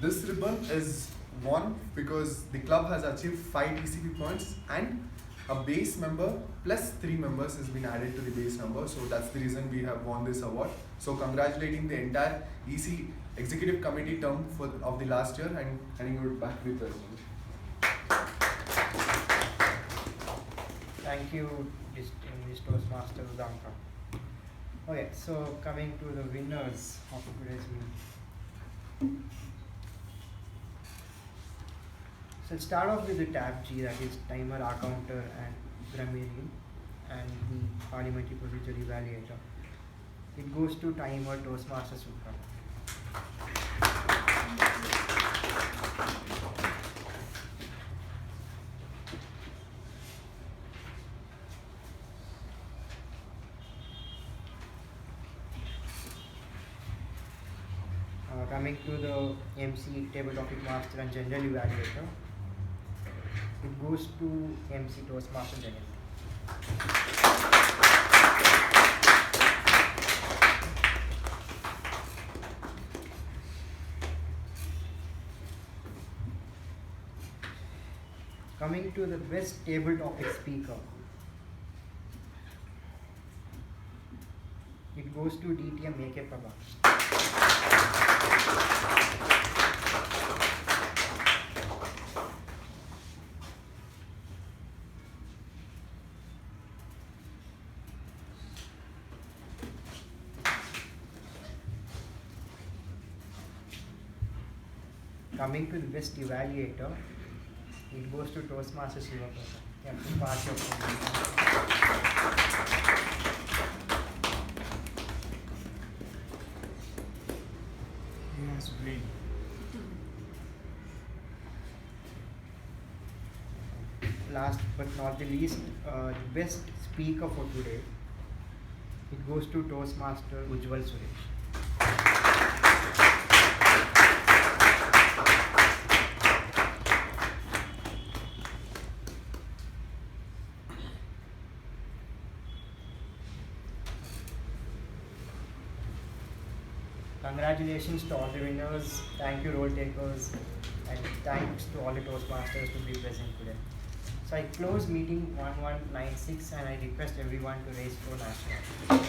Speaker 19: This ribbon is won because the club has achieved 5 TCP points and a base member plus 3 members has been added to the base number. So that's the reason we have won this award. So congratulating the entire EC Executive Committee term of the last year and handing it back to the President.
Speaker 13: Thank you, distinguished Toastmaster Udamka. Okay, so coming to the winners of today's meeting. So let's start off with the tab G, that is timer, accounter and grammarian, and the parliamentary procedure evaluator. It goes to timer Toastmaster Supra. Coming to the MC, table topic master and general evaluator. It goes to MC Toastmaster Jayanti. Coming to the best table topic speaker. It goes to DTM AK Prabha. Coming to the best evaluator, it goes to Toastmaster Sivaprasad. You have to pass your
Speaker 6: Yes, green.
Speaker 13: Last but not the least, the best speaker for today, it goes to Toastmaster Ujjwal Suresh. Congratulations to all the winners, thank you role takers, and thanks to all the Toastmasters to be present today. So I close meeting 1196 and I request everyone to raise for national.